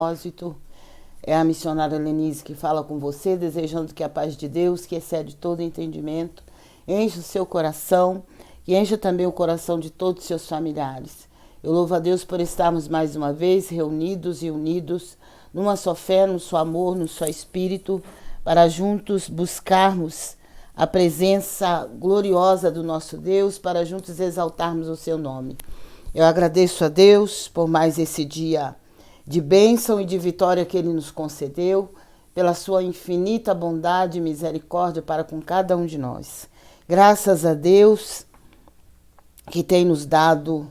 Propósito. É a missionária Lenise que fala com você, desejando que a paz de Deus, que excede todo entendimento, encha o seu coração e encha também o coração de todos os seus familiares. Eu louvo a Deus por estarmos mais uma vez reunidos e unidos numa só fé, num só amor, num só espírito, para juntos buscarmos a presença gloriosa do nosso Deus, para juntos exaltarmos o seu nome. Eu agradeço a Deus por mais esse dia de bênção e de vitória que Ele nos concedeu, pela sua infinita bondade e misericórdia para com cada um de nós. Graças a Deus que tem nos dado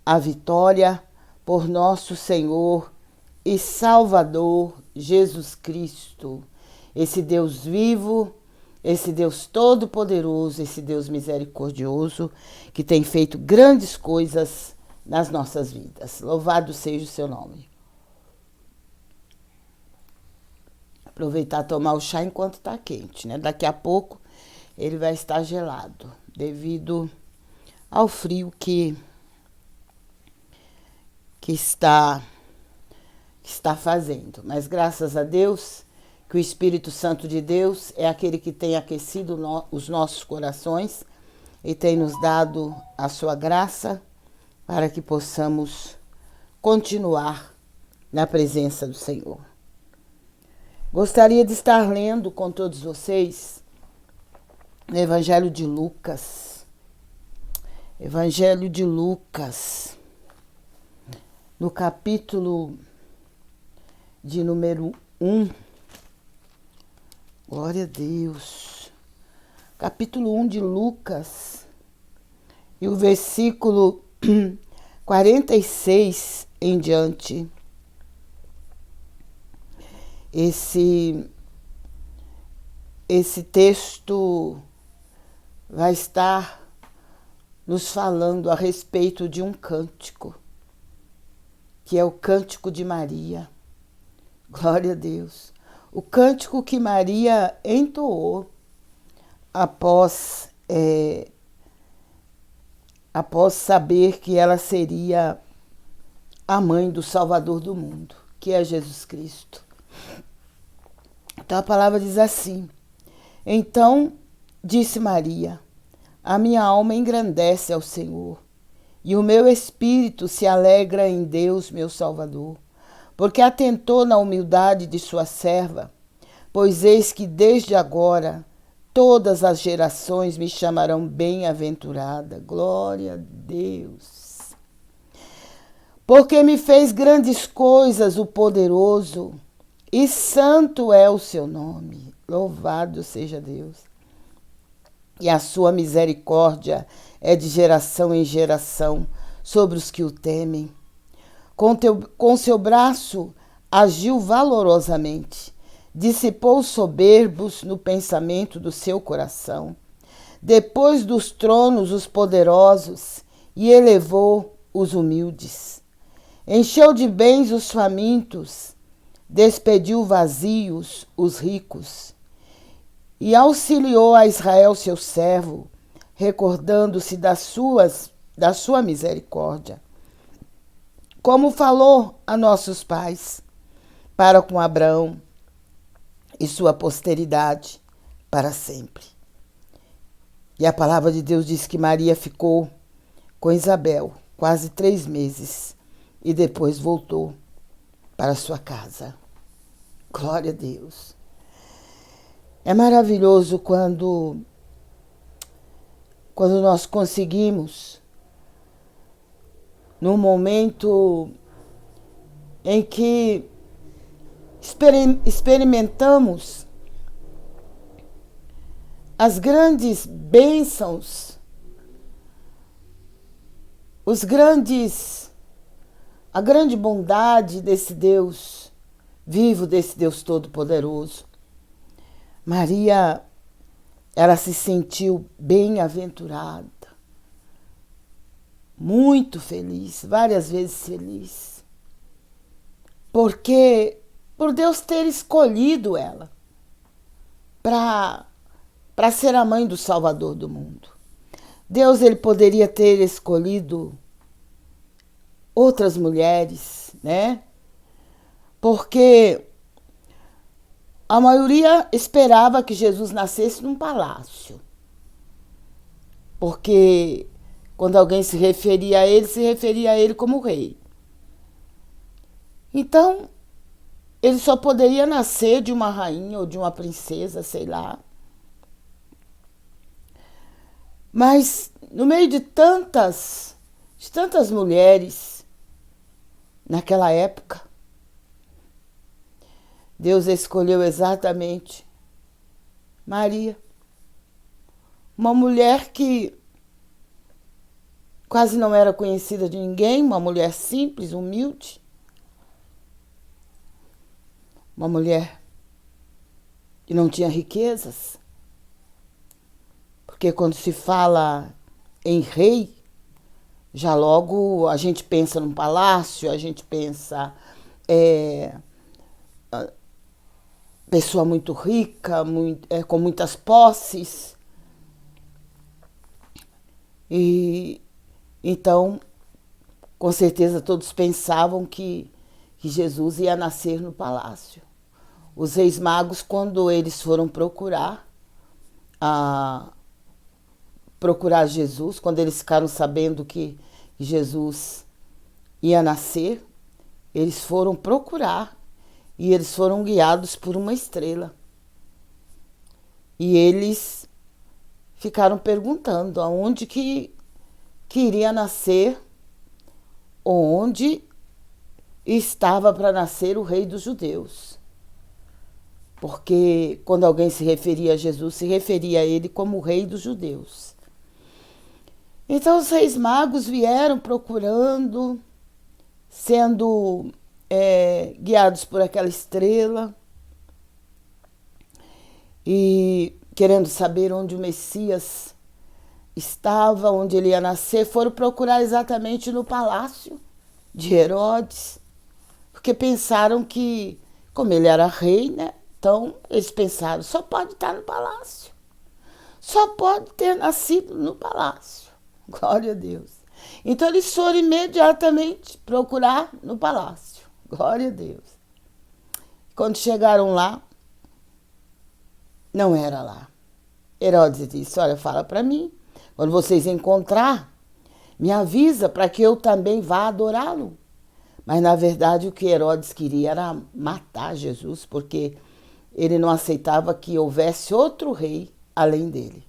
a vitória por nosso Senhor e Salvador Jesus Cristo, esse Deus vivo, esse Deus todo-poderoso, esse Deus misericordioso, que tem feito grandes coisas nas nossas vidas. Louvado seja o seu nome. Aproveitar e tomar o chá enquanto está quente, né? Daqui a pouco ele vai estar gelado, devido ao frio que está fazendo. Mas graças a Deus que o Espírito Santo de Deus é aquele que tem aquecido os nossos corações e tem nos dado a sua graça para que possamos continuar na presença do Senhor. Gostaria de estar lendo com todos vocês o Evangelho de Lucas. Evangelho de Lucas, no capítulo de número 1. Glória a Deus. Capítulo 1 de Lucas e o versículo 46 em diante. Esse texto vai estar nos falando a respeito de um cântico, que é o Cântico de Maria. Glória a Deus. O cântico que Maria entoou após saber que ela seria a mãe do Salvador do mundo, que é Jesus Cristo. Então a palavra diz assim: então disse Maria, a minha alma engrandece ao Senhor, e o meu espírito se alegra em Deus, meu Salvador, porque atentou na humildade de sua serva, pois eis que desde agora todas as gerações me chamarão bem-aventurada. Glória a Deus. Porque me fez grandes coisas o poderoso, e santo é o seu nome. Louvado seja Deus. E a sua misericórdia é de geração em geração sobre os que o temem. Com seu braço agiu valorosamente, dissipou os soberbos no pensamento do seu coração. Depois dos tronos os poderosos e elevou os humildes. Encheu de bens os famintos, despediu vazios os ricos, e auxiliou a Israel seu servo, recordando-se da sua misericórdia, como falou a nossos pais, para com Abraão e sua posteridade para sempre. E a palavra de Deus diz que Maria ficou com Isabel quase 3 meses e depois voltou para sua casa. Glória a Deus. É maravilhoso quando nós conseguimos, num momento em que experimentamos as grandes bênçãos, a grande bondade desse Deus vivo, desse Deus todo-poderoso. Maria, ela se sentiu bem-aventurada, muito feliz, várias vezes feliz, porque por Deus ter escolhido ela para ser a mãe do Salvador do mundo. Deus, ele poderia ter escolhido outras mulheres, né? porque a maioria esperava que Jesus nascesse num palácio. Porque quando alguém se referia a ele como rei. Então, ele só poderia nascer de uma rainha ou de uma princesa, sei lá. Mas no meio de tantas mulheres naquela época, Deus escolheu exatamente Maria, uma mulher que quase não era conhecida de ninguém, uma mulher simples, humilde, uma mulher que não tinha riquezas, porque quando se fala em rei, já logo a gente pensa num palácio, a gente pensa pessoa muito rica, com muitas posses. E então, com certeza, todos pensavam que Jesus ia nascer no palácio. Os reis magos, quando eles foram procurar Jesus, quando eles ficaram sabendo que Jesus ia nascer, eles foram procurar e eles foram guiados por uma estrela. E eles ficaram perguntando aonde que iria nascer, onde estava para nascer o rei dos judeus. Porque quando alguém se referia a Jesus, se referia a ele como o rei dos judeus. Então os reis magos vieram procurando, sendo guiados por aquela estrela e querendo saber onde o Messias estava, onde ele ia nascer, foram procurar exatamente no palácio de Herodes, porque pensaram que, como ele era rei, né? Então eles pensaram, só pode estar no palácio, só pode ter nascido no palácio. Glória a Deus. Então eles foram imediatamente procurar no palácio. Glória a Deus. Quando chegaram lá, não era lá. Herodes disse, olha, fala para mim, quando vocês encontrar, me avisa para que eu também vá adorá-lo. Mas, na verdade, o que Herodes queria era matar Jesus, porque ele não aceitava que houvesse outro rei além dele.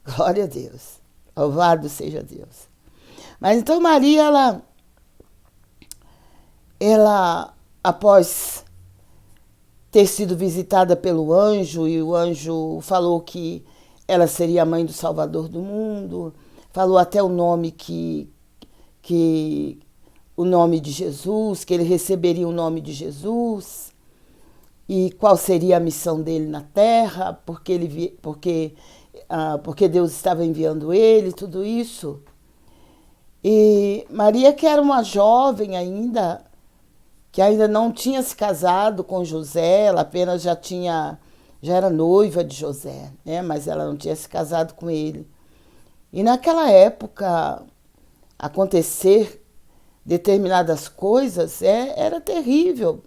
Glória a Deus. Louvado seja Deus. Mas então Maria, ela após ter sido visitada pelo anjo, e o anjo falou que ela seria a mãe do Salvador do mundo, falou até o nome o nome de Jesus, que ele receberia o nome de Jesus, e qual seria a missão dele na terra, porque Deus estava enviando ele, tudo isso. E Maria, que era uma jovem ainda, que ainda não tinha se casado com José, ela apenas já era noiva de José, né? Mas ela não tinha se casado com ele. E naquela época, acontecer determinadas coisas era terrível,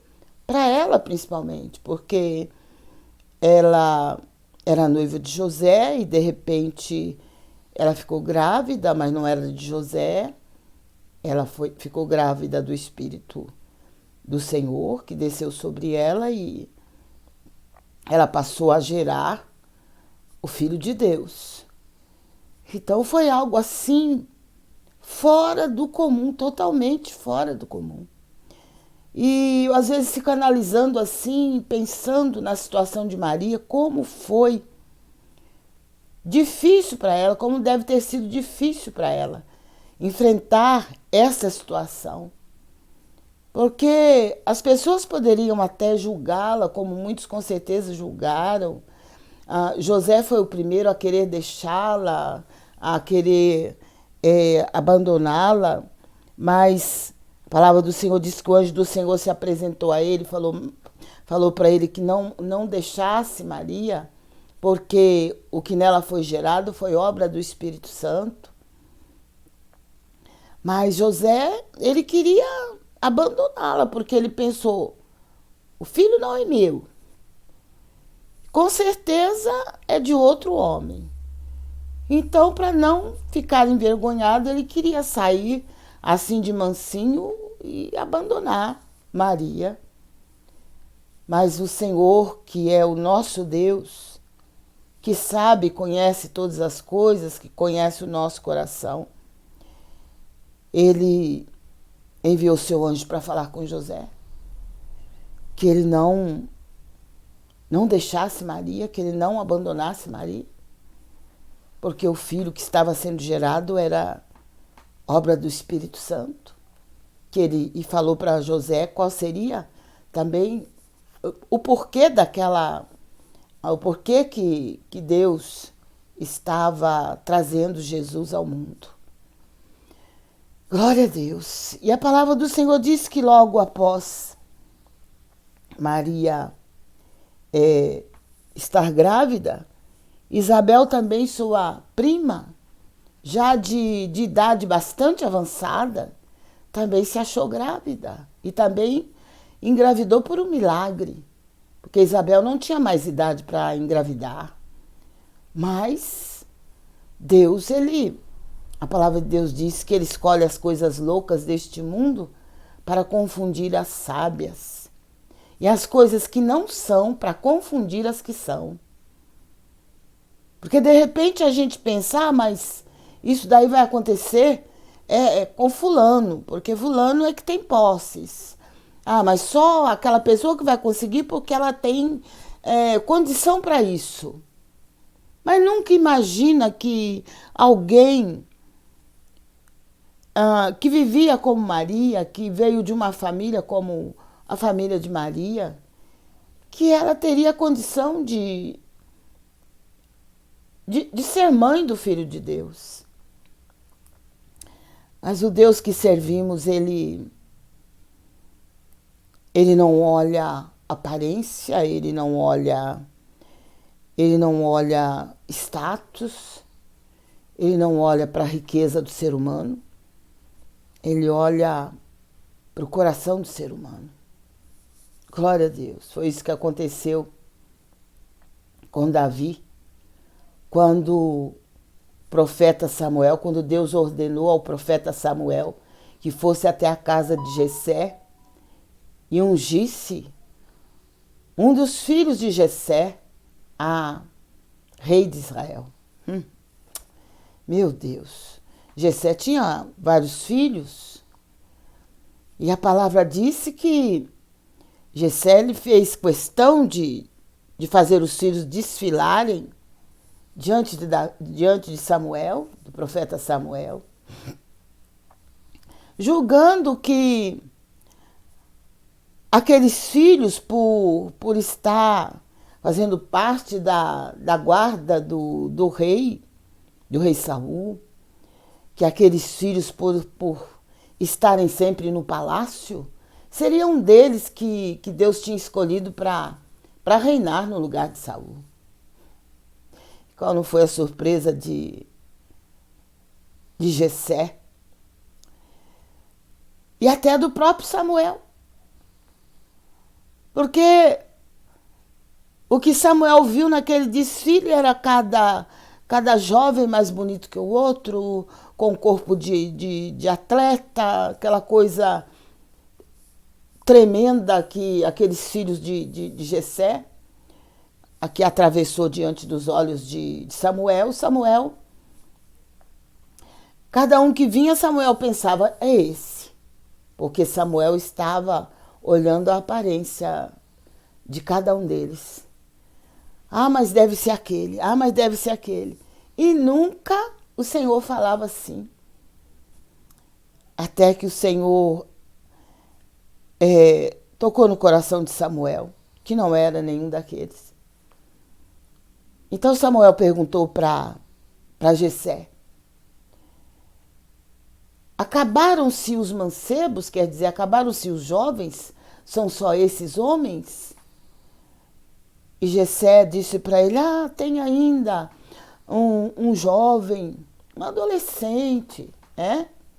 para ela principalmente, porque ela era noiva de José e de repente ela ficou grávida, mas não era de José, ela ficou grávida do Espírito do Senhor, que desceu sobre ela e ela passou a gerar o Filho de Deus. Então foi algo assim, fora do comum, totalmente fora do comum. E às vezes fico analisando assim, pensando na situação de Maria, como foi difícil para ela, como deve ter sido difícil para ela enfrentar essa situação. Porque as pessoas poderiam até julgá-la, como muitos com certeza julgaram. José foi o primeiro a querer deixá-la, a querer abandoná-la, mas a palavra do Senhor diz que o anjo do Senhor se apresentou a ele, falou para ele que não deixasse Maria, porque o que nela foi gerado foi obra do Espírito Santo. Mas José, ele queria abandoná-la, porque ele pensou, O filho não é meu. Com certeza é de outro homem. Então, para não ficar envergonhado, ele queria sair assim de mansinho e abandonar Maria. Mas o Senhor, que é o nosso Deus, que sabe, conhece todas as coisas, que conhece o nosso coração, ele enviou seu anjo para falar com José, que ele não deixasse Maria, que ele não abandonasse Maria, porque o filho que estava sendo gerado era obra do Espírito Santo, e falou para José qual seria também o porquê que Deus estava trazendo Jesus ao mundo. Glória a Deus. E a palavra do Senhor diz que logo após Maria estar grávida, Isabel também, sua prima, já de idade bastante avançada, também se achou grávida e também engravidou por um milagre, porque Isabel não tinha mais idade para engravidar. Mas Deus, a palavra de Deus diz que ele escolhe as coisas loucas deste mundo para confundir as sábias, e as coisas que não são para confundir as que são. Porque de repente a gente pensa, mas isso daí vai acontecer com fulano, porque fulano é que tem posses. Mas só aquela pessoa que vai conseguir porque ela tem condição para isso. Mas nunca imagina que alguém que vivia como Maria, que veio de uma família como a família de Maria, que ela teria condição de ser mãe do Filho de Deus. Mas o Deus que servimos, ele não olha aparência, ele não olha status, ele não olha para a riqueza do ser humano, ele olha para o coração do ser humano. Glória a Deus. Foi isso que aconteceu com Davi, quando o profeta Samuel, quando Deus ordenou ao profeta Samuel que fosse até a casa de Jessé e ungisse um dos filhos de Jessé a rei de Israel. Meu Deus, Jessé tinha vários filhos e a palavra disse que Jessé fez questão de fazer os filhos desfilarem diante de Samuel, do profeta Samuel, julgando que aqueles filhos, por estar fazendo parte da guarda do rei Saul, que aqueles filhos, por estarem sempre no palácio, seriam deles que Deus tinha escolhido para reinar no lugar de Saul. Qual não foi a surpresa de Jessé? E até do próprio Samuel. Porque o que Samuel viu naquele desfile era cada jovem mais bonito que o outro, com corpo de atleta, aquela coisa tremenda que aqueles filhos de Jessé, que atravessou diante dos olhos de Samuel. Cada um que vinha, Samuel pensava, é esse. Porque Samuel estava olhando a aparência de cada um deles. Mas deve ser aquele. Mas deve ser aquele. E nunca o Senhor falava assim. Até que o Senhor tocou no coração de Samuel, que não era nenhum daqueles. Então Samuel perguntou para Jessé: acabaram-se os mancebos, quer dizer, acabaram-se os jovens? São só esses homens? E Jessé disse para ele: tem ainda um jovem, um adolescente.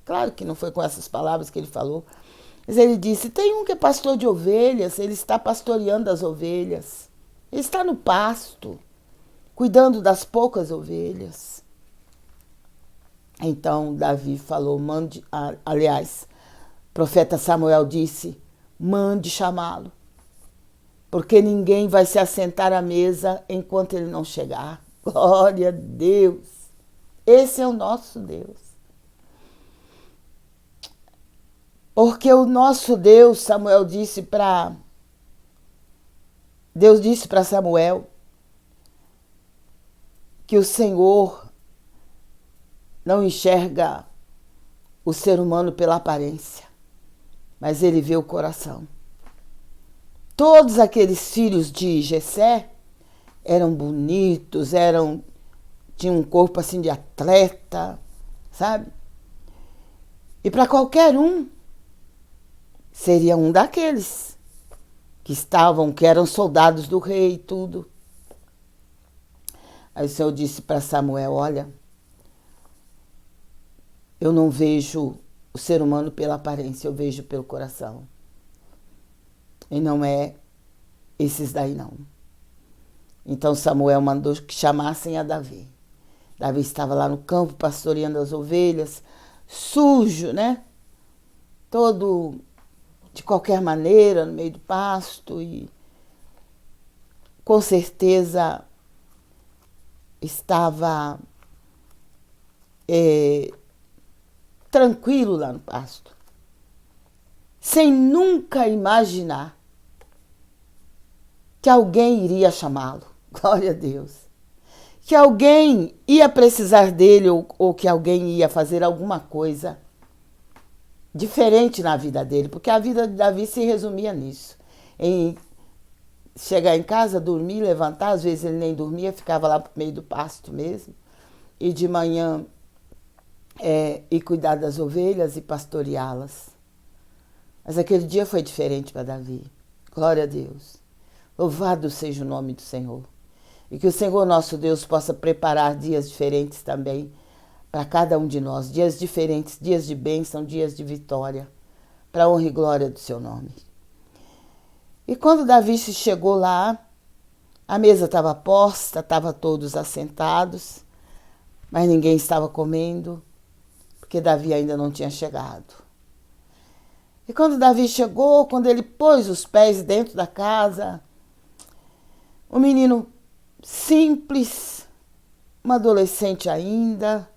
Claro que não foi com essas palavras que ele falou, Mas ele disse, tem um que é pastor de ovelhas, ele está pastoreando as ovelhas. Ele está no pasto, cuidando das poucas ovelhas. Então Davi falou, aliás, o profeta Samuel disse, mande chamá-lo, porque ninguém vai se assentar à mesa enquanto ele não chegar. Glória a Deus! Esse é o nosso Deus. Porque o nosso Deus, Deus disse para Samuel que o Senhor não enxerga o ser humano pela aparência, mas ele vê o coração. Todos aqueles filhos de Jessé eram bonitos, tinham um corpo assim de atleta, sabe? E para qualquer um, seria um daqueles que eram soldados do rei e tudo. Aí o Senhor disse para Samuel, olha, eu não vejo o ser humano pela aparência, eu vejo pelo coração. E não é esses daí não. Então Samuel mandou que chamassem a Davi. Davi estava lá no campo pastoreando as ovelhas, sujo, né? Todo de qualquer maneira, no meio do pasto, e com certeza estava tranquilo lá no pasto, sem nunca imaginar que alguém iria chamá-lo. Glória a Deus. Que alguém ia precisar dele ou que alguém ia fazer alguma coisa diferente na vida dele, porque a vida de Davi se resumia nisso. Em chegar em casa, dormir, levantar, às vezes ele nem dormia, ficava lá no meio do pasto mesmo, e de manhã ir cuidar das ovelhas e pastoreá-las. Mas aquele dia foi diferente para Davi. Glória a Deus. Louvado seja o nome do Senhor. E que o Senhor nosso Deus possa preparar dias diferentes também para cada um de nós. Dias diferentes, dias de bênção, dias de vitória, para a honra e glória do seu nome. E quando Davi chegou lá, a mesa estava posta, estavam todos assentados, mas ninguém estava comendo, porque Davi ainda não tinha chegado. E quando Davi chegou, quando ele pôs os pés dentro da casa, um menino simples, uma adolescente ainda,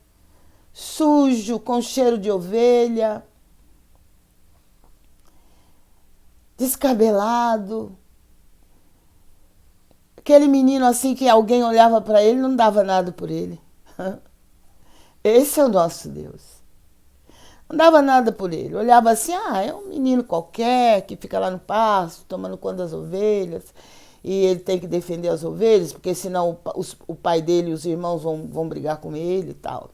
sujo, com cheiro de ovelha, descabelado, aquele menino assim que alguém olhava para ele e não dava nada por ele. Esse é o nosso Deus. Não dava nada por ele. Olhava assim, é um menino qualquer que fica lá no pasto, tomando conta das ovelhas, e ele tem que defender as ovelhas, porque senão o pai dele e os irmãos vão brigar com ele e tal.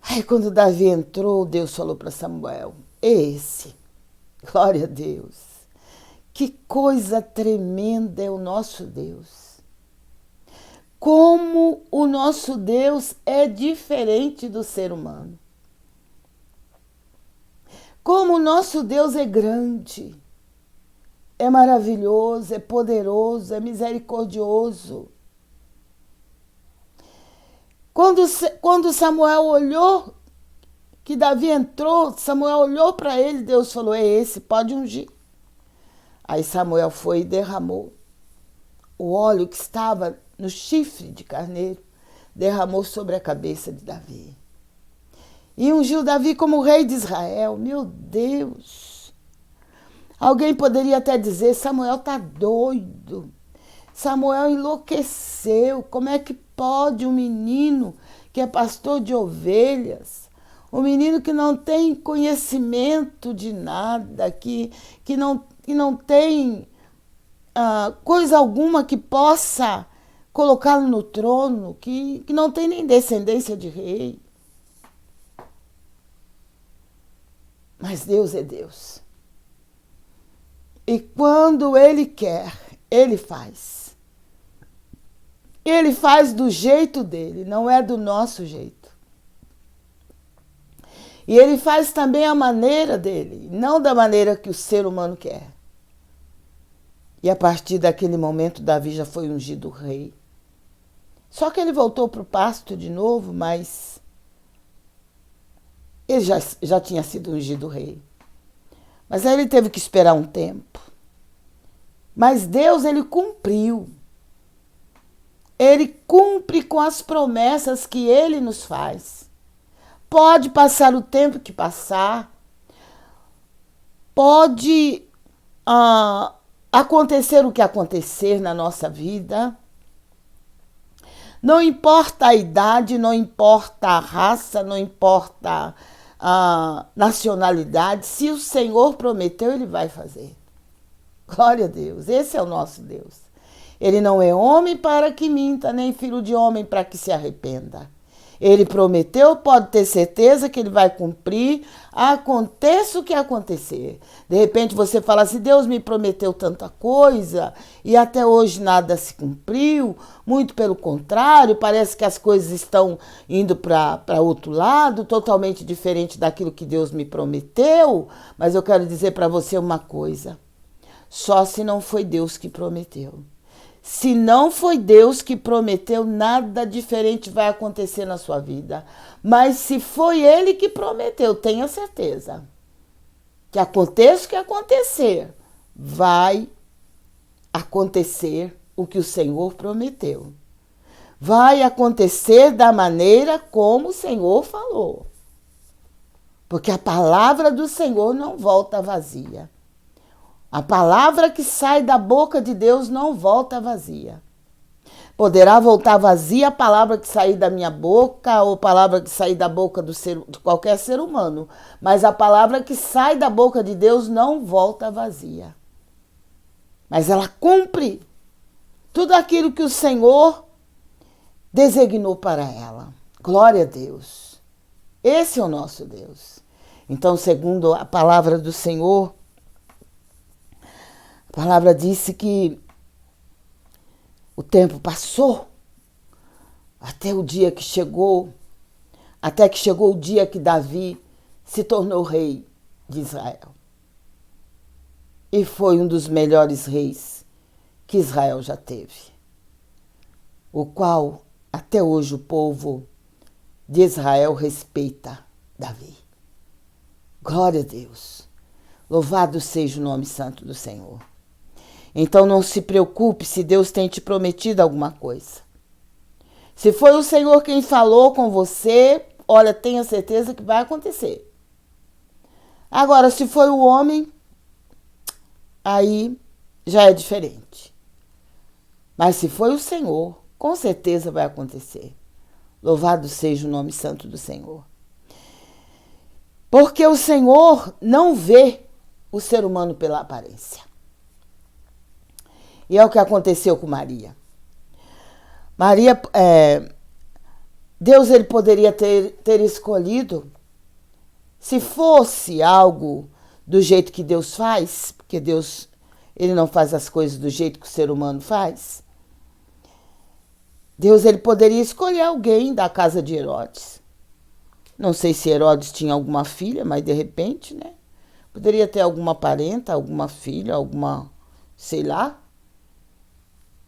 Aí quando Davi entrou, Deus falou para Samuel, esse, glória a Deus, que coisa tremenda é o nosso Deus. Como o nosso Deus é diferente do ser humano. Como o nosso Deus é grande, é maravilhoso, é poderoso, é misericordioso. Quando Samuel olhou, que Davi entrou, Samuel olhou para ele, Deus falou, é esse, pode ungir. Aí Samuel foi e derramou o óleo que estava no chifre de carneiro, derramou sobre a cabeça de Davi. E ungiu Davi como rei de Israel. Meu Deus! Alguém poderia até dizer, Samuel está doido. Samuel enlouqueceu. Como é que pode um menino que é pastor de ovelhas, um menino que não tem conhecimento de nada, que não tem coisa alguma que possa colocá-lo no trono, que não tem nem descendência de rei. Mas Deus é Deus. E quando Ele quer, Ele faz. Ele faz do jeito dele, não é do nosso jeito. E ele faz também a maneira dele, não da maneira que o ser humano quer. E a partir daquele momento, Davi já foi ungido rei. Só que ele voltou para o pasto de novo, mas ele já tinha sido ungido rei. Mas aí ele teve que esperar um tempo. Mas Deus, ele cumpriu. Ele cumpre com as promessas que ele nos faz. Pode passar o tempo que passar. Pode acontecer o que acontecer na nossa vida. Não importa a idade, não importa a raça, não importa a nacionalidade. Se o Senhor prometeu, ele vai fazer. Glória a Deus. Esse é o nosso Deus. Ele não é homem para que minta, nem filho de homem para que se arrependa. Ele prometeu, pode ter certeza que ele vai cumprir, aconteça o que acontecer. De repente você fala assim, Deus me prometeu tanta coisa e até hoje nada se cumpriu. Muito pelo contrário, parece que as coisas estão indo para outro lado, totalmente diferente daquilo que Deus me prometeu. Mas eu quero dizer para você uma coisa, só se não foi Deus que prometeu. Se não foi Deus que prometeu, nada diferente vai acontecer na sua vida. Mas se foi Ele que prometeu, tenha certeza que aconteça o que acontecer, vai acontecer o que o Senhor prometeu. Vai acontecer da maneira como o Senhor falou. Porque a palavra do Senhor não volta vazia. A palavra que sai da boca de Deus não volta vazia. Poderá voltar vazia a palavra que sair da minha boca ou a palavra que sair da boca de qualquer ser humano. Mas a palavra que sai da boca de Deus não volta vazia. Mas ela cumpre tudo aquilo que o Senhor designou para ela. Glória a Deus. Esse é o nosso Deus. Então, segundo a palavra do Senhor, a palavra disse que o tempo passou até o dia que chegou, até que chegou o dia que Davi se tornou rei de Israel. E foi um dos melhores reis que Israel já teve, o qual até hoje o povo de Israel respeita Davi. Glória a Deus. Louvado seja o nome santo do Senhor. Então não se preocupe se Deus tem te prometido alguma coisa. Se foi o Senhor quem falou com você, olha, tenha certeza que vai acontecer. Agora, se foi o homem, aí já é diferente. Mas se foi o Senhor, com certeza vai acontecer. Louvado seja o nome santo do Senhor. Porque o Senhor não vê o ser humano pela aparência. E é o que aconteceu com Maria. Deus ele poderia ter escolhido, se fosse algo do jeito que Deus faz, porque Deus ele não faz as coisas do jeito que o ser humano faz. Deus ele poderia escolher alguém da casa de Herodes. Não sei se Herodes tinha alguma filha, mas de repente, né? Poderia ter alguma parenta, alguma filha, alguma, sei lá.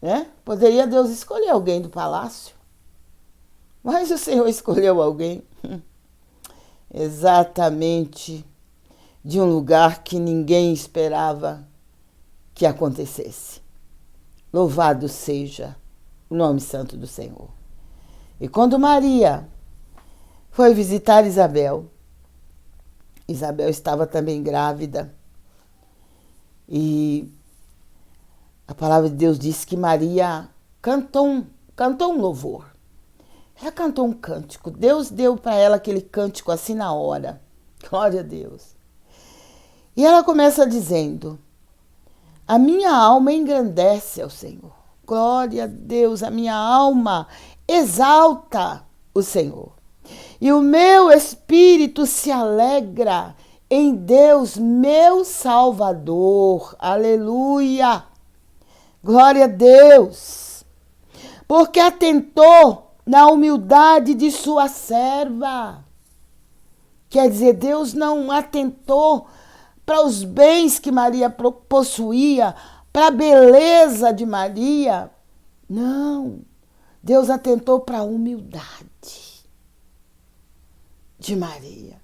Né? Poderia Deus escolher alguém do palácio. Mas o Senhor escolheu alguém exatamente de um lugar que ninguém esperava que acontecesse. Louvado seja o nome santo do Senhor. E quando Maria foi visitar Isabel, Isabel estava também grávida. E a palavra de Deus diz que Maria cantou um louvor. Ela cantou um cântico. Deus deu para ela aquele cântico assim na hora. Glória a Deus. E ela começa dizendo: a minha alma engrandece ao Senhor. Glória a Deus, a minha alma exalta o Senhor. E o meu espírito se alegra em Deus, meu Salvador. Aleluia. Glória a Deus. Porque atentou na humildade de sua serva. Quer dizer, Deus não atentou para os bens que Maria possuía, para a beleza de Maria. Não, Deus atentou para a humildade de Maria.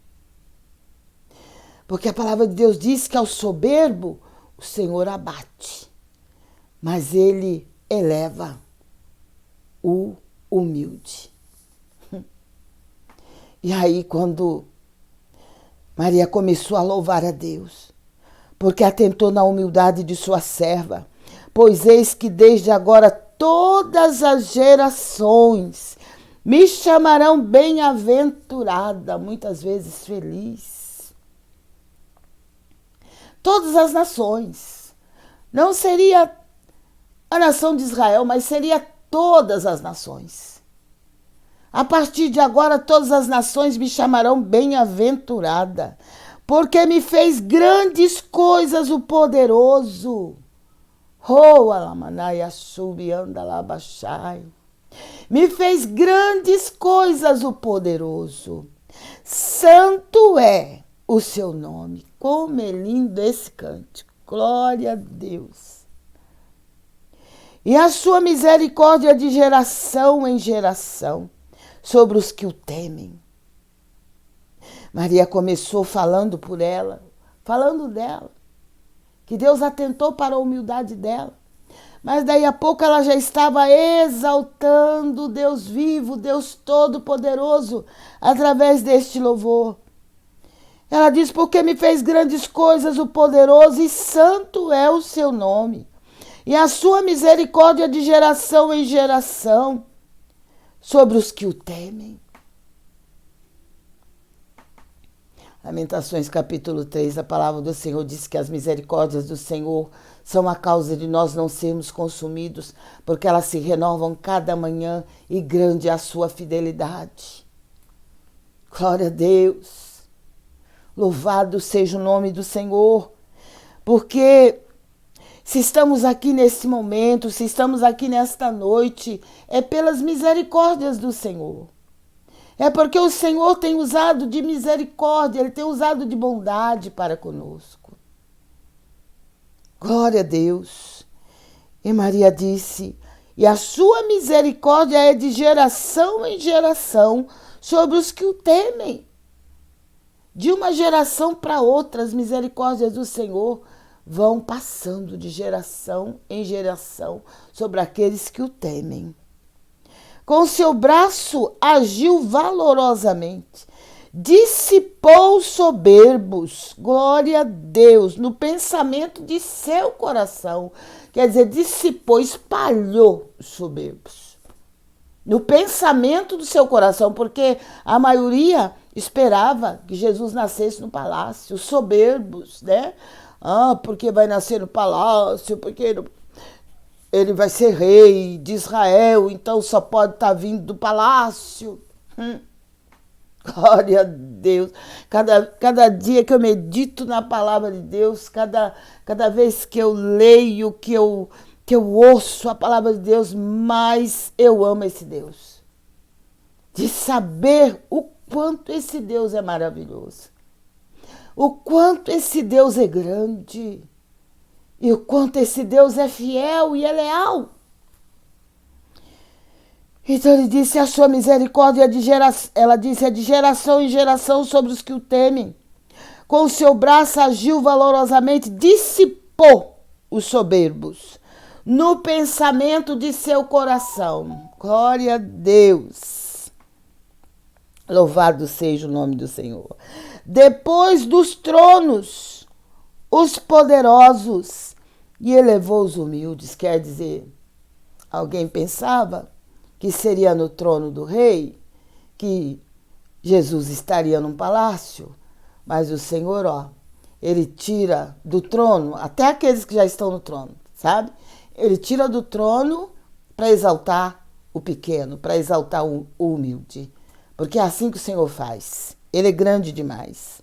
Porque a palavra de Deus diz que ao soberbo o Senhor abate, mas Ele eleva o humilde. E aí, quando Maria começou a louvar a Deus, porque atentou na humildade de sua serva, pois eis que desde agora todas as gerações me chamarão bem-aventurada, muitas vezes feliz. Todas as nações. Não seria a nação de Israel, mas seria todas as nações. A partir de agora, todas as nações me chamarão bem-aventurada, porque me fez grandes coisas o poderoso. Me fez grandes coisas o poderoso. Santo é o seu nome. Como é lindo esse cântico. Glória a Deus. E a sua misericórdia de geração em geração sobre os que o temem. Maria começou falando por ela, falando dela, que Deus atentou para a humildade dela. Mas daí a pouco ela já estava exaltando o Deus vivo, Deus todo-poderoso, através deste louvor. Ela diz, porque me fez grandes coisas o poderoso e santo é o seu nome. E a sua misericórdia de geração em geração sobre os que o temem. Lamentações capítulo 3, a palavra do Senhor diz que as misericórdias do Senhor são a causa de nós não sermos consumidos, porque elas se renovam cada manhã e grande é a sua fidelidade. Glória a Deus. Louvado seja o nome do Senhor, porque se estamos aqui nesse momento, se estamos aqui nesta noite, é pelas misericórdias do Senhor. É porque o Senhor tem usado de misericórdia, Ele tem usado de bondade para conosco. Glória a Deus. E Maria disse, e a sua misericórdia é de geração em geração sobre os que o temem. De uma geração para outra, as misericórdias do Senhor vão passando de geração em geração sobre aqueles que o temem. Com seu braço agiu valorosamente, dissipou soberbos, glória a Deus, no pensamento de seu coração. Quer dizer, dissipou, espalhou os soberbos. No pensamento do seu coração, porque a maioria esperava que Jesus nascesse no palácio, os soberbos, né? Porque vai nascer no palácio, porque ele vai ser rei de Israel, então só pode estar vindo do palácio. Glória a Deus. Cada dia que eu medito na palavra de Deus, cada vez que eu leio, que eu ouço a palavra de Deus, mais eu amo esse Deus. De saber o quanto esse Deus é maravilhoso. O quanto esse Deus é grande. E o quanto esse Deus é fiel e é leal. Então ele disse, a sua misericórdia é de geração, ela disse, é de geração em geração sobre os que o temem. Com o seu braço agiu valorosamente, dissipou os soberbos no pensamento de seu coração. Glória a Deus. Louvado seja o nome do Senhor. Depois dos tronos, os poderosos, e elevou os humildes. Quer dizer, alguém pensava que seria no trono do rei, que Jesus estaria num palácio, mas o Senhor, ele tira do trono, até aqueles que já estão no trono, sabe? Ele tira do trono para exaltar o pequeno, para exaltar o humilde, porque é assim que o Senhor faz. Ele é grande demais.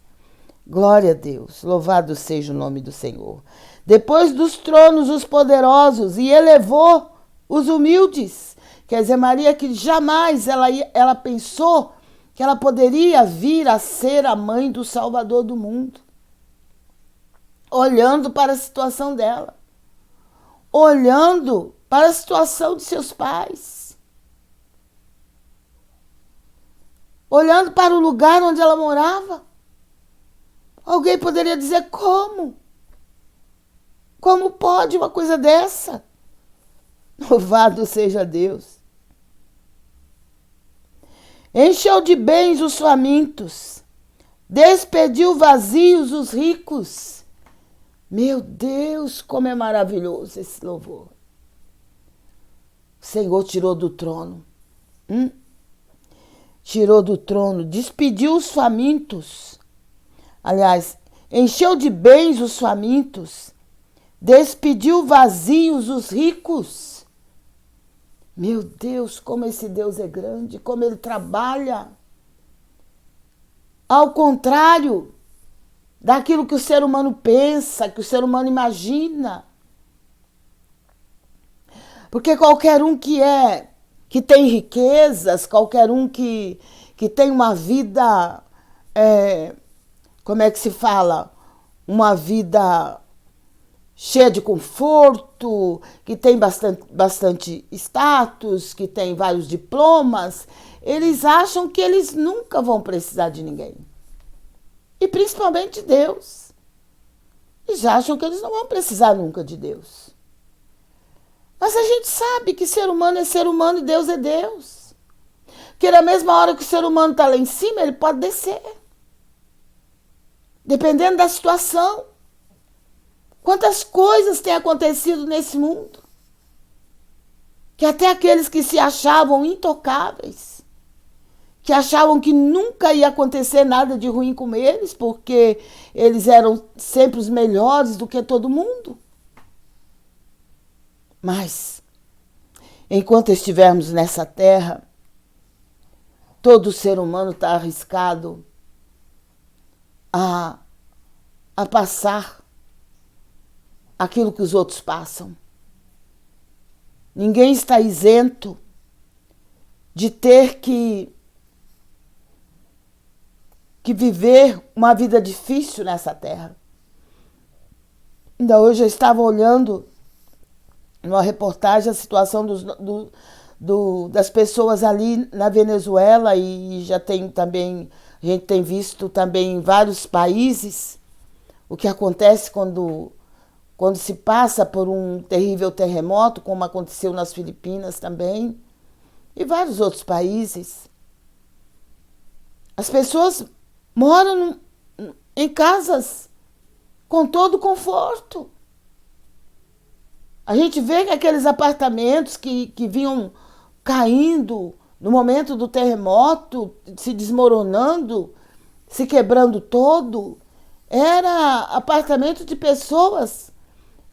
Glória a Deus, louvado seja o nome do Senhor. Depois dos tronos, os poderosos, e elevou os humildes. Quer dizer, Maria, que jamais ela pensou que ela poderia vir a ser a mãe do Salvador do mundo. Olhando para a situação dela, olhando para a situação de seus pais, olhando para o lugar onde ela morava. Alguém poderia dizer: como? Como pode uma coisa dessa? Louvado seja Deus. Encheu de bens os famintos, despediu vazios os ricos. Meu Deus, como é maravilhoso esse louvor. O Senhor tirou do trono. Tirou do trono, despediu os famintos. Aliás, encheu de bens os famintos, despediu vazios os ricos. Meu Deus, como esse Deus é grande, como ele trabalha. Ao contrário daquilo que o ser humano pensa, que o ser humano imagina. Porque qualquer um que tem riquezas, qualquer um que tem uma vida, como é que se fala? Uma vida cheia de conforto, que tem bastante status, que tem vários diplomas, eles acham que eles nunca vão precisar de ninguém. E principalmente de Deus. Eles acham que eles não vão precisar nunca de Deus. Mas a gente sabe que ser humano é ser humano e Deus é Deus. Que na mesma hora que o ser humano está lá em cima, ele pode descer. Dependendo da situação. Quantas coisas têm acontecido nesse mundo? Que até aqueles que se achavam intocáveis, que achavam que nunca ia acontecer nada de ruim com eles, porque eles eram sempre os melhores do que todo mundo. Mas, enquanto estivermos nessa terra, todo ser humano está arriscado a passar aquilo que os outros passam. Ninguém está isento de ter que viver uma vida difícil nessa terra. Ainda hoje eu estava olhando numa reportagem a situação das pessoas ali na Venezuela, e já tem também, a gente tem visto também em vários países o que acontece quando se passa por um terrível terremoto, como aconteceu nas Filipinas também, e vários outros países. As pessoas moram em casas com todo conforto. A gente vê que aqueles apartamentos que vinham caindo no momento do terremoto, se desmoronando, se quebrando todo, era apartamento de pessoas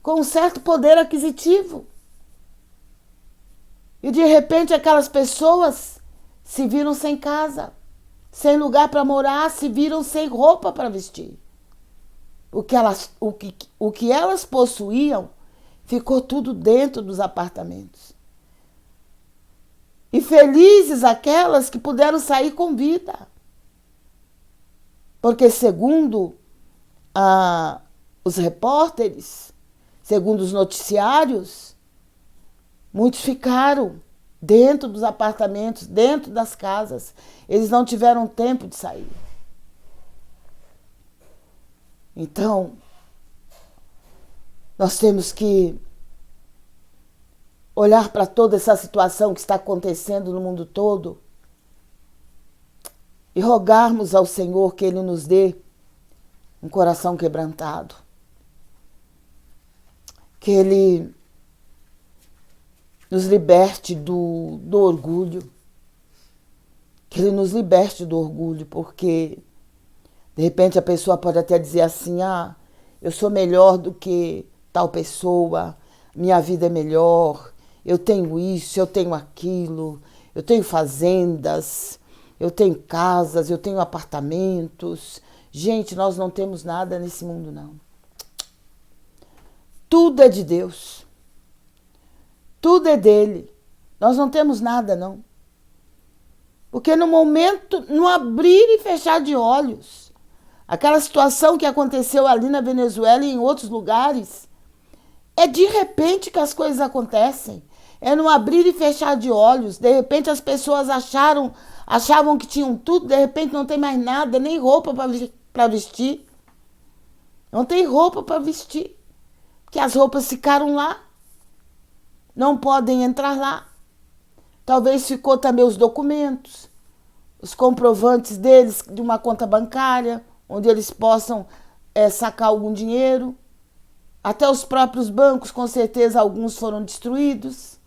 com um certo poder aquisitivo. E de repente aquelas pessoas se viram sem casa, sem lugar para morar, se viram sem roupa para vestir. O que elas possuíam ficou tudo dentro dos apartamentos. E felizes aquelas que puderam sair com vida. Porque segundo os repórteres, segundo os noticiários, muitos ficaram dentro dos apartamentos, dentro das casas. Eles não tiveram tempo de sair. Então, nós temos que olhar para toda essa situação que está acontecendo no mundo todo e rogarmos ao Senhor que Ele nos dê um coração quebrantado. Que Ele nos liberte do orgulho. Que Ele nos liberte do orgulho, porque de repente a pessoa pode até dizer assim: eu sou melhor do que tal pessoa, minha vida é melhor, eu tenho isso, eu tenho aquilo, eu tenho fazendas, eu tenho casas, eu tenho apartamentos. Gente, nós não temos nada nesse mundo, não. Tudo é de Deus. Tudo é dele. Nós não temos nada, não. Porque no momento, no abrir e fechar de olhos, aquela situação que aconteceu ali na Venezuela e em outros lugares, é de repente que as coisas acontecem. É no abrir e fechar de olhos. De repente as pessoas achavam que tinham tudo, de repente não tem mais nada, nem roupa para vestir. Não tem roupa para vestir, porque as roupas ficaram lá. Não podem entrar lá. Talvez ficou também os documentos, os comprovantes deles de uma conta bancária, onde eles possam sacar algum dinheiro. Até os próprios bancos, com certeza, alguns foram destruídos.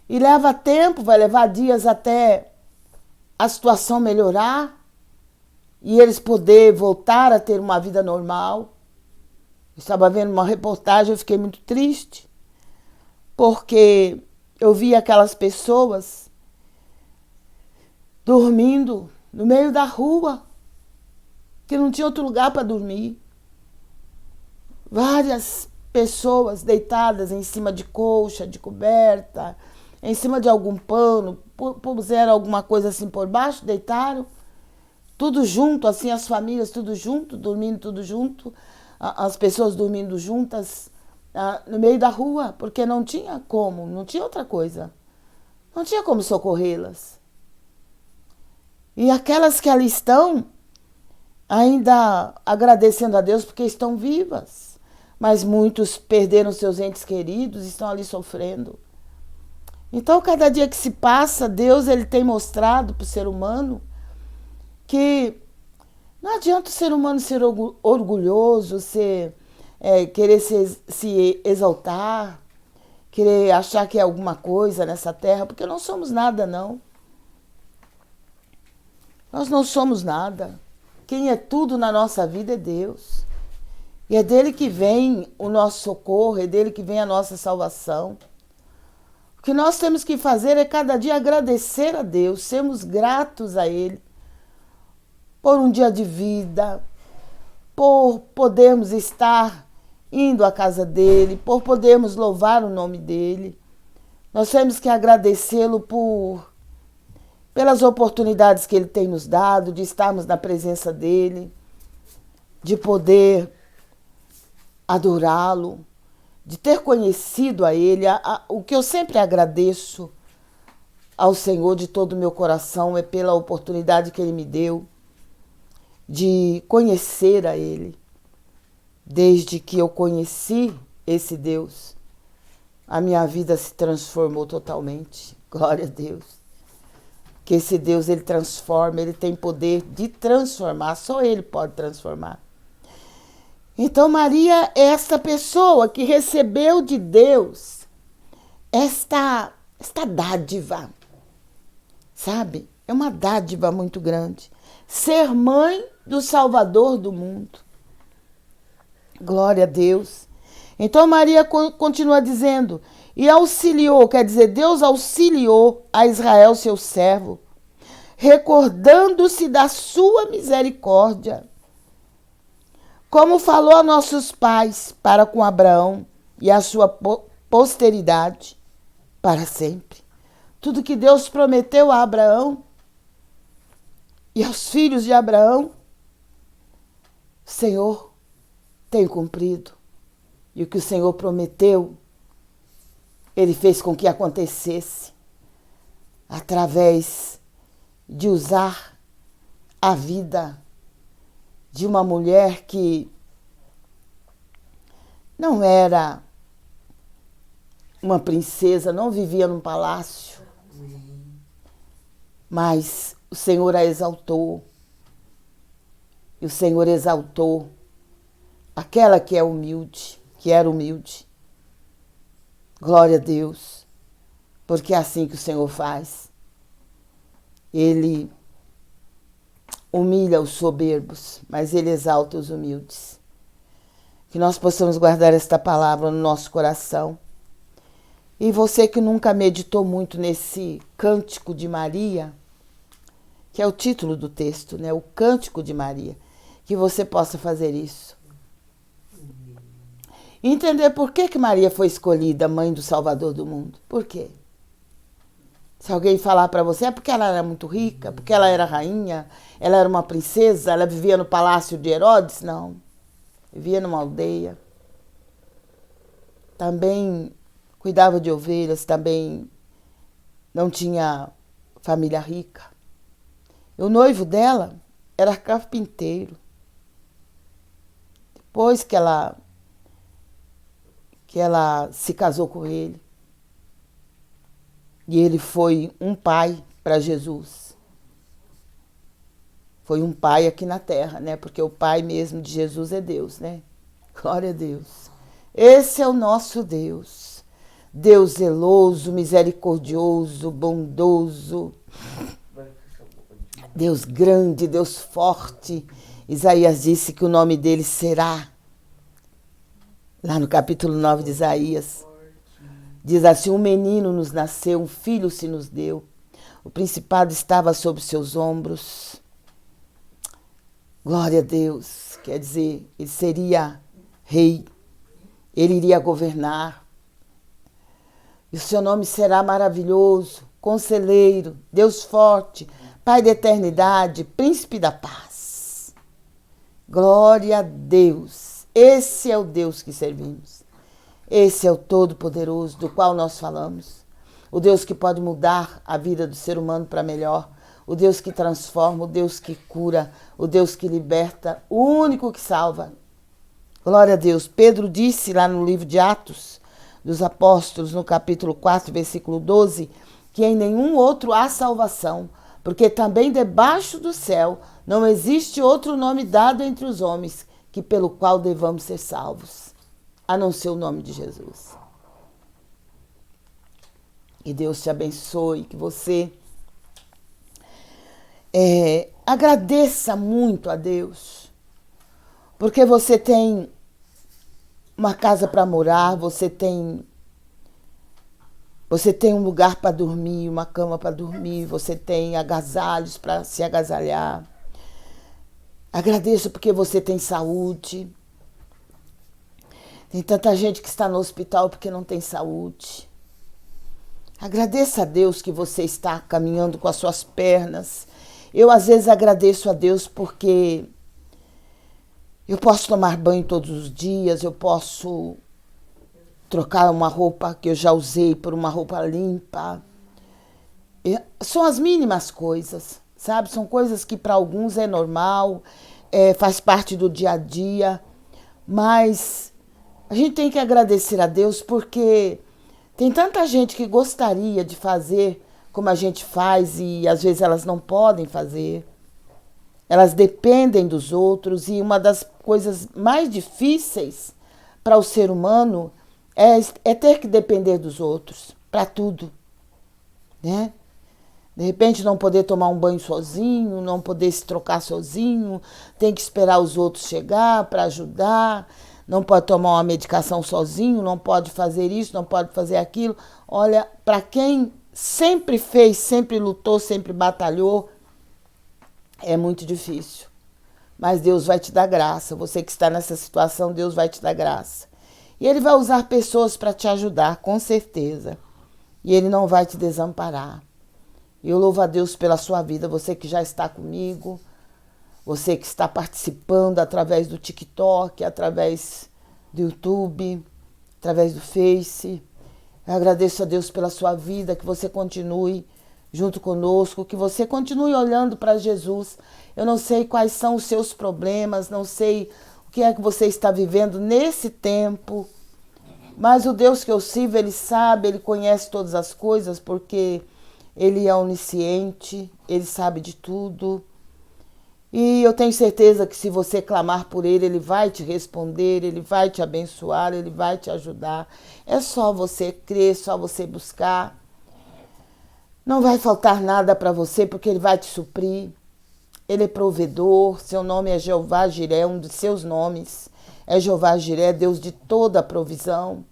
E leva tempo, vai levar dias até a situação melhorar e eles poderem voltar a ter uma vida normal. Eu estava vendo uma reportagem, eu fiquei muito triste, porque eu vi aquelas pessoas dormindo no meio da rua, que não tinha outro lugar para dormir. Várias pessoas deitadas em cima de colcha, de coberta, em cima de algum pano, puseram alguma coisa assim por baixo, deitaram, tudo junto, assim, as famílias tudo junto, dormindo tudo junto, as pessoas dormindo juntas no meio da rua, porque não tinha como, não tinha outra coisa, não tinha como socorrê-las. E aquelas que ali estão, ainda agradecendo a Deus porque estão vivas, mas muitos perderam seus entes queridos e estão ali sofrendo. Então, cada dia que se passa, Deus ele tem mostrado para o ser humano que não adianta o ser humano ser orgulhoso, querer se exaltar, querer achar que é alguma coisa nessa terra, porque não somos nada, não. Nós não somos nada. Quem é tudo na nossa vida é Deus. E é dele que vem o nosso socorro, é dele que vem a nossa salvação. O que nós temos que fazer é cada dia agradecer a Deus, sermos gratos a Ele por um dia de vida, por podermos estar indo à casa dEle, por podermos louvar o nome dEle. Nós temos que agradecê-lo pelas oportunidades que Ele tem nos dado, de estarmos na presença dEle, de poder adorá-lo, de ter conhecido a Ele. O que eu sempre agradeço ao Senhor de todo o meu coração é pela oportunidade que Ele me deu de conhecer a Ele. Desde que eu conheci esse Deus, a minha vida se transformou totalmente. Glória a Deus. Que esse Deus, Ele transforma, Ele tem poder de transformar, só Ele pode transformar. Então, Maria é esta pessoa que recebeu de Deus esta dádiva, sabe? É uma dádiva muito grande. Ser mãe do Salvador do mundo. Glória a Deus. Então, Maria continua dizendo, e auxiliou, quer dizer, Deus auxiliou a Israel, seu servo, recordando-se da sua misericórdia, como falou a nossos pais para com Abraão e a sua posteridade para sempre. Tudo que Deus prometeu a Abraão e aos filhos de Abraão, o Senhor tem cumprido. E o que o Senhor prometeu, Ele fez com que acontecesse através de usar a vida de uma mulher que não era uma princesa, não vivia num palácio, mas o Senhor a exaltou. E o Senhor exaltou aquela que é humilde, que era humilde. Glória a Deus, porque é assim que o Senhor faz. Ele humilha os soberbos, mas Ele exalta os humildes. Que nós possamos guardar esta palavra no nosso coração. E você que nunca meditou muito nesse Cântico de Maria, que é o título do texto, né? O Cântico de Maria, que você possa fazer isso. E entender por que Maria foi escolhida mãe do Salvador do mundo. Por quê? Se alguém falar para você, é porque ela era muito rica, porque ela era rainha, ela era uma princesa, ela vivia no palácio de Herodes. Não, vivia numa aldeia. Também cuidava de ovelhas, também não tinha família rica. O noivo dela era carpinteiro. Depois que ela se casou com ele, e ele foi um pai para Jesus. Foi um pai aqui na terra, né? Porque o pai mesmo de Jesus é Deus, né? Glória a Deus. Esse é o nosso Deus. Deus zeloso, misericordioso, bondoso. Deus grande, Deus forte. Isaías disse que o nome dele será, lá no capítulo 9 de Isaías, diz assim: um menino nos nasceu, um filho se nos deu. O principado estava sobre seus ombros. Glória a Deus. Quer dizer, ele seria rei. Ele iria governar. E o seu nome será maravilhoso, conselheiro, Deus forte, Pai da eternidade, príncipe da paz. Glória a Deus. Esse é o Deus que servimos. Esse é o Todo-Poderoso do qual nós falamos. O Deus que pode mudar a vida do ser humano para melhor. O Deus que transforma, o Deus que cura, o Deus que liberta, o único que salva. Glória a Deus. Pedro disse lá no livro de Atos dos Apóstolos, no capítulo 4, versículo 12, que em nenhum outro há salvação, porque também debaixo do céu não existe outro nome dado entre os homens que pelo qual devamos ser salvos, a não ser o nome de Jesus. E Deus te abençoe, que você agradeça muito a Deus, porque você tem uma casa para morar, você tem um lugar para dormir, uma cama para dormir, você tem agasalhos para se agasalhar. Agradeço porque você tem saúde. Tem tanta gente que está no hospital porque não tem saúde. Agradeça a Deus que você está caminhando com as suas pernas. Eu, às vezes, agradeço a Deus porque eu posso tomar banho todos os dias, eu posso trocar uma roupa que eu já usei por uma roupa limpa. São as mínimas coisas, sabe? São coisas que para alguns é normal, faz parte do dia a dia, mas a gente tem que agradecer a Deus porque tem tanta gente que gostaria de fazer como a gente faz e às vezes elas não podem fazer. Elas dependem dos outros e uma das coisas mais difíceis para o ser humano é ter que depender dos outros para tudo, né? De repente não poder tomar um banho sozinho, não poder se trocar sozinho, tem que esperar os outros chegar para ajudar, não pode tomar uma medicação sozinho, não pode fazer isso, não pode fazer aquilo. Olha, para quem sempre fez, sempre lutou, sempre batalhou, é muito difícil. Mas Deus vai te dar graça. Você que está nessa situação, Deus vai te dar graça. E Ele vai usar pessoas para te ajudar, com certeza. E Ele não vai te desamparar. E eu louvo a Deus pela sua vida, você que já está comigo, você que está participando através do TikTok, através do YouTube, através do Face. Eu agradeço a Deus pela sua vida, que você continue junto conosco, que você continue olhando para Jesus. Eu não sei quais são os seus problemas, não sei o que é que você está vivendo nesse tempo, mas o Deus que eu sirvo, Ele sabe, Ele conhece todas as coisas, porque Ele é onisciente, Ele sabe de tudo. E eu tenho certeza que se você clamar por Ele, Ele vai te responder, Ele vai te abençoar, Ele vai te ajudar. É só você crer, só você buscar. Não vai faltar nada para você, porque Ele vai te suprir. Ele é provedor, seu nome é Jeová Jiré, um dos seus nomes é Jeová Jiré, Deus de toda a provisão.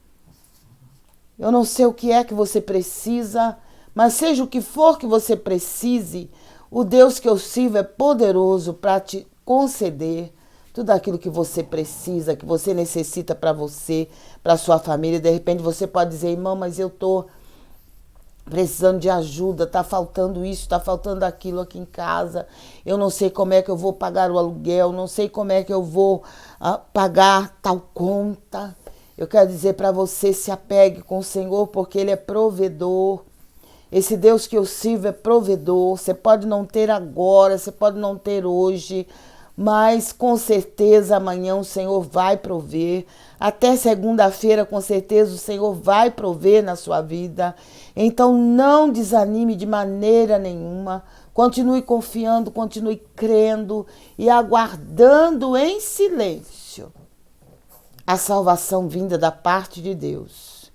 Eu não sei o que é que você precisa, mas seja o que for que você precise, o Deus que eu sirvo é poderoso para te conceder tudo aquilo que você precisa, que você necessita para você, para sua família. De repente você pode dizer, irmão, mas eu estou precisando de ajuda, está faltando isso, está faltando aquilo aqui em casa, eu não sei como é que eu vou pagar o aluguel, não sei como é que eu vou pagar tal conta. Eu quero dizer para você, se apegue com o Senhor, porque Ele é provedor. Esse Deus que eu sirvo é provedor. Você pode não ter agora, você pode não ter hoje, mas com certeza amanhã o Senhor vai prover. Até segunda-feira, com certeza, o Senhor vai prover na sua vida. Então não desanime de maneira nenhuma. Continue confiando, continue crendo e aguardando em silêncio a salvação vinda da parte de Deus,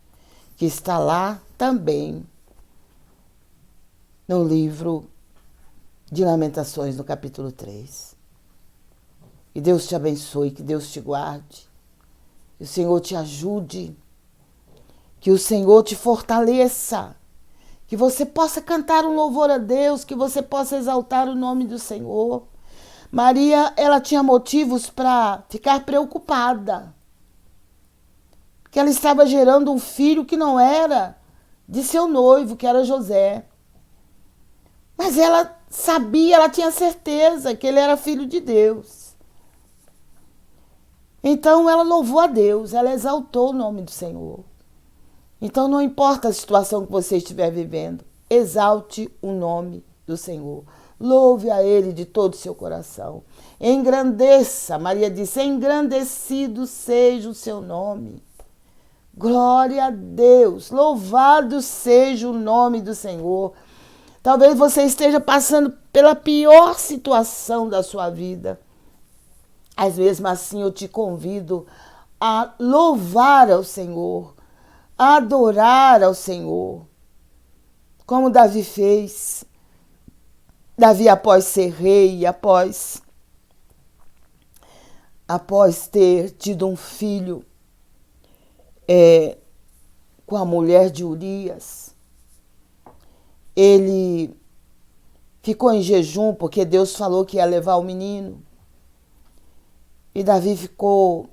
que está lá também no livro de Lamentações, no capítulo 3. Que Deus te abençoe, que Deus te guarde, que o Senhor te ajude, que o Senhor te fortaleça, que você possa cantar um louvor a Deus, que você possa exaltar o nome do Senhor. Maria, ela tinha motivos para ficar preocupada, porque ela estava gerando um filho que não era de seu noivo, que era José. Mas ela sabia, ela tinha certeza que ele era filho de Deus. Então ela louvou a Deus, ela exaltou o nome do Senhor. Então não importa a situação que você estiver vivendo, exalte o nome do Senhor. Louve a Ele de todo o seu coração. Engrandeça, Maria disse, engrandecido seja o seu nome. Glória a Deus, louvado seja o nome do Senhor. Talvez você esteja passando pela pior situação da sua vida. Mas mesmo assim eu te convido a louvar ao Senhor, a adorar ao Senhor, como Davi fez. Davi, após ser rei, após ter tido um filho com a mulher de Urias, ele ficou em jejum porque Deus falou que ia levar o menino. E Davi ficou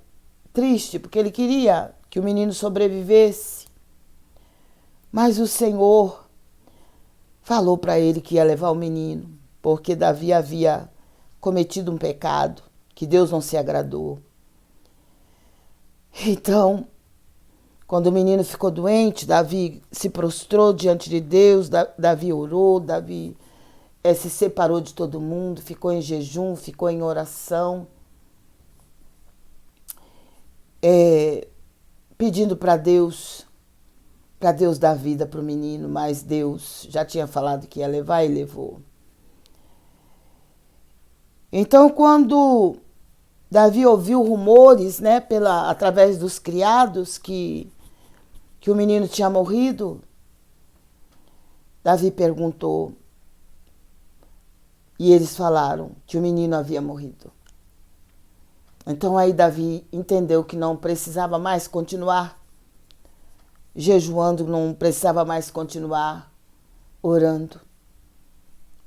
triste porque ele queria que o menino sobrevivesse. Mas o Senhor falou para ele que ia levar o menino, porque Davi havia cometido um pecado que Deus não se agradou. Então, quando o menino ficou doente, Davi se prostrou diante de Deus, Davi orou, Davi se separou de todo mundo, ficou em jejum, ficou em oração, pedindo para Deus dar vida para o menino, mas Deus já tinha falado que ia levar e levou. Então, quando Davi ouviu rumores, né, através dos criados, que o menino tinha morrido, Davi perguntou, e eles falaram que o menino havia morrido. Então aí Davi entendeu que não precisava mais continuar jejuando, não precisava mais continuar orando,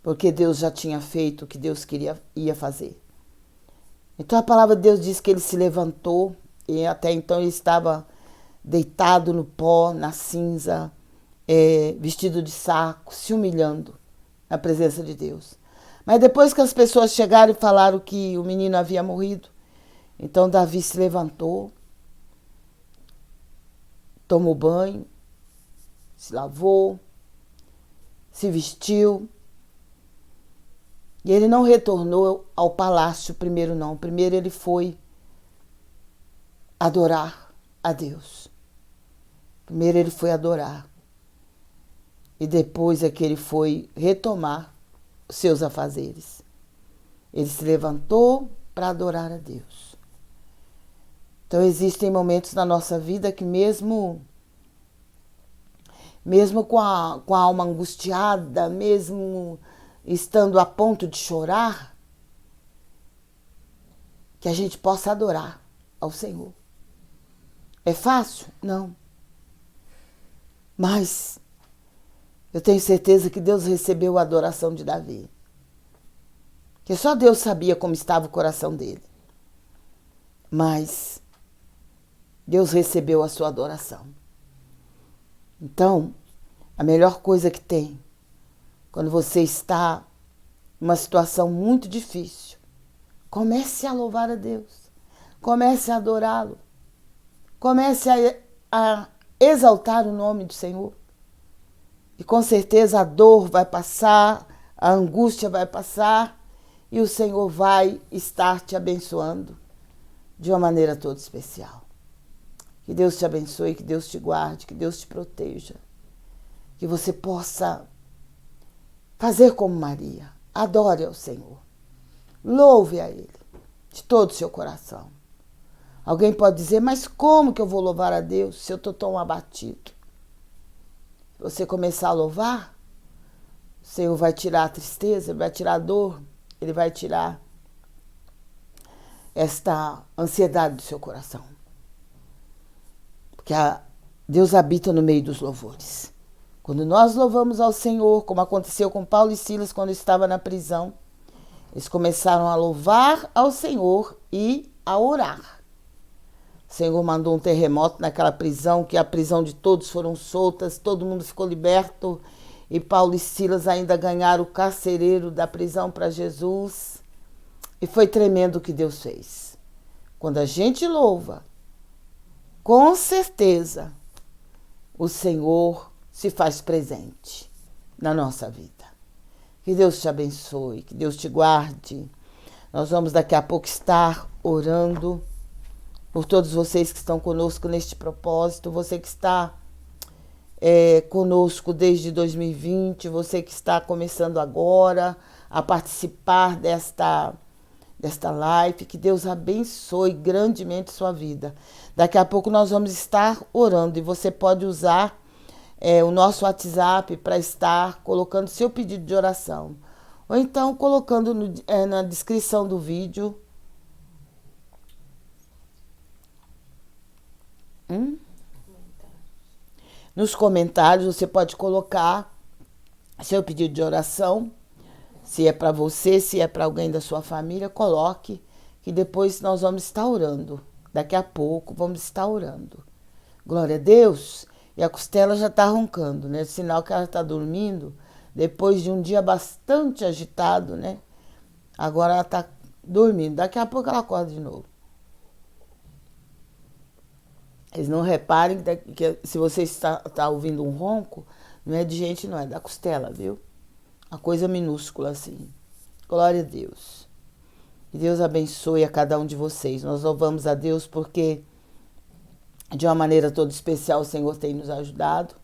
porque Deus já tinha feito o que Deus ia fazer. Então a palavra de Deus diz que ele se levantou, e até então ele estava deitado no pó, na cinza, vestido de saco, se humilhando na presença de Deus. Mas depois que as pessoas chegaram e falaram que o menino havia morrido, então Davi se levantou, tomou banho, se lavou, se vestiu. E ele não retornou ao palácio primeiro, não. Primeiro ele foi adorar a Deus. Primeiro ele foi adorar. E depois é que ele foi retomar os seus afazeres. Ele se levantou para adorar a Deus. Então existem momentos na nossa vida que mesmo com a alma angustiada, mesmo estando a ponto de chorar, que a gente possa adorar ao Senhor. É fácil? Não. Mas eu tenho certeza que Deus recebeu a adoração de Davi. Que só Deus sabia como estava o coração dele. Mas Deus recebeu a sua adoração. Então, A melhor coisa que tem, quando você está em uma situação muito difícil, comece a louvar a Deus, comece a adorá-lo, comece a exaltar o nome do Senhor. E com certeza a dor vai passar, a angústia vai passar e o Senhor vai estar te abençoando de uma maneira toda especial. Que Deus te abençoe, que Deus te guarde, que Deus te proteja. Que você possa fazer como Maria. Adore ao Senhor. Louve a Ele de todo o seu coração. Alguém pode dizer, mas como que eu vou louvar a Deus se eu estou tão abatido? Se você começar a louvar, o Senhor vai tirar a tristeza, Ele vai tirar a dor, Ele vai tirar esta ansiedade do seu coração. Porque Deus habita no meio dos louvores. Quando nós louvamos ao Senhor, como aconteceu com Paulo e Silas quando estava na prisão, eles começaram a louvar ao Senhor e a orar. O Senhor mandou um terremoto naquela prisão, que a prisão de todos foram soltas, todo mundo ficou liberto, e Paulo e Silas ainda ganharam o carcereiro da prisão para Jesus. E foi tremendo o que Deus fez. Quando a gente louva, com certeza o Senhor se faz presente na nossa vida. Que Deus te abençoe, que Deus te guarde. Nós vamos daqui a pouco estar orando por todos vocês que estão conosco neste propósito, você que está conosco desde 2020, você que está começando agora a participar desta live, que Deus abençoe grandemente sua vida. Daqui a pouco nós vamos estar orando e você pode usar o nosso WhatsApp para estar colocando seu pedido de oração. Ou então colocando na descrição do vídeo. Nos comentários você pode colocar seu pedido de oração. Se é para você, se é para alguém da sua família, coloque, que depois nós vamos estar orando. Daqui a pouco vamos estar orando. Glória a Deus. E a Costela já está roncando, né? Sinal que ela está dormindo depois de um dia bastante agitado, né? Agora ela está dormindo. Daqui a pouco ela acorda de novo. Eles não reparem que se você está ouvindo um ronco, não é de gente, não, é da Costela, viu? Uma coisa minúscula assim. Glória a Deus. Que Deus abençoe a cada um de vocês. Nós louvamos a Deus porque de uma maneira toda especial o Senhor tem nos ajudado.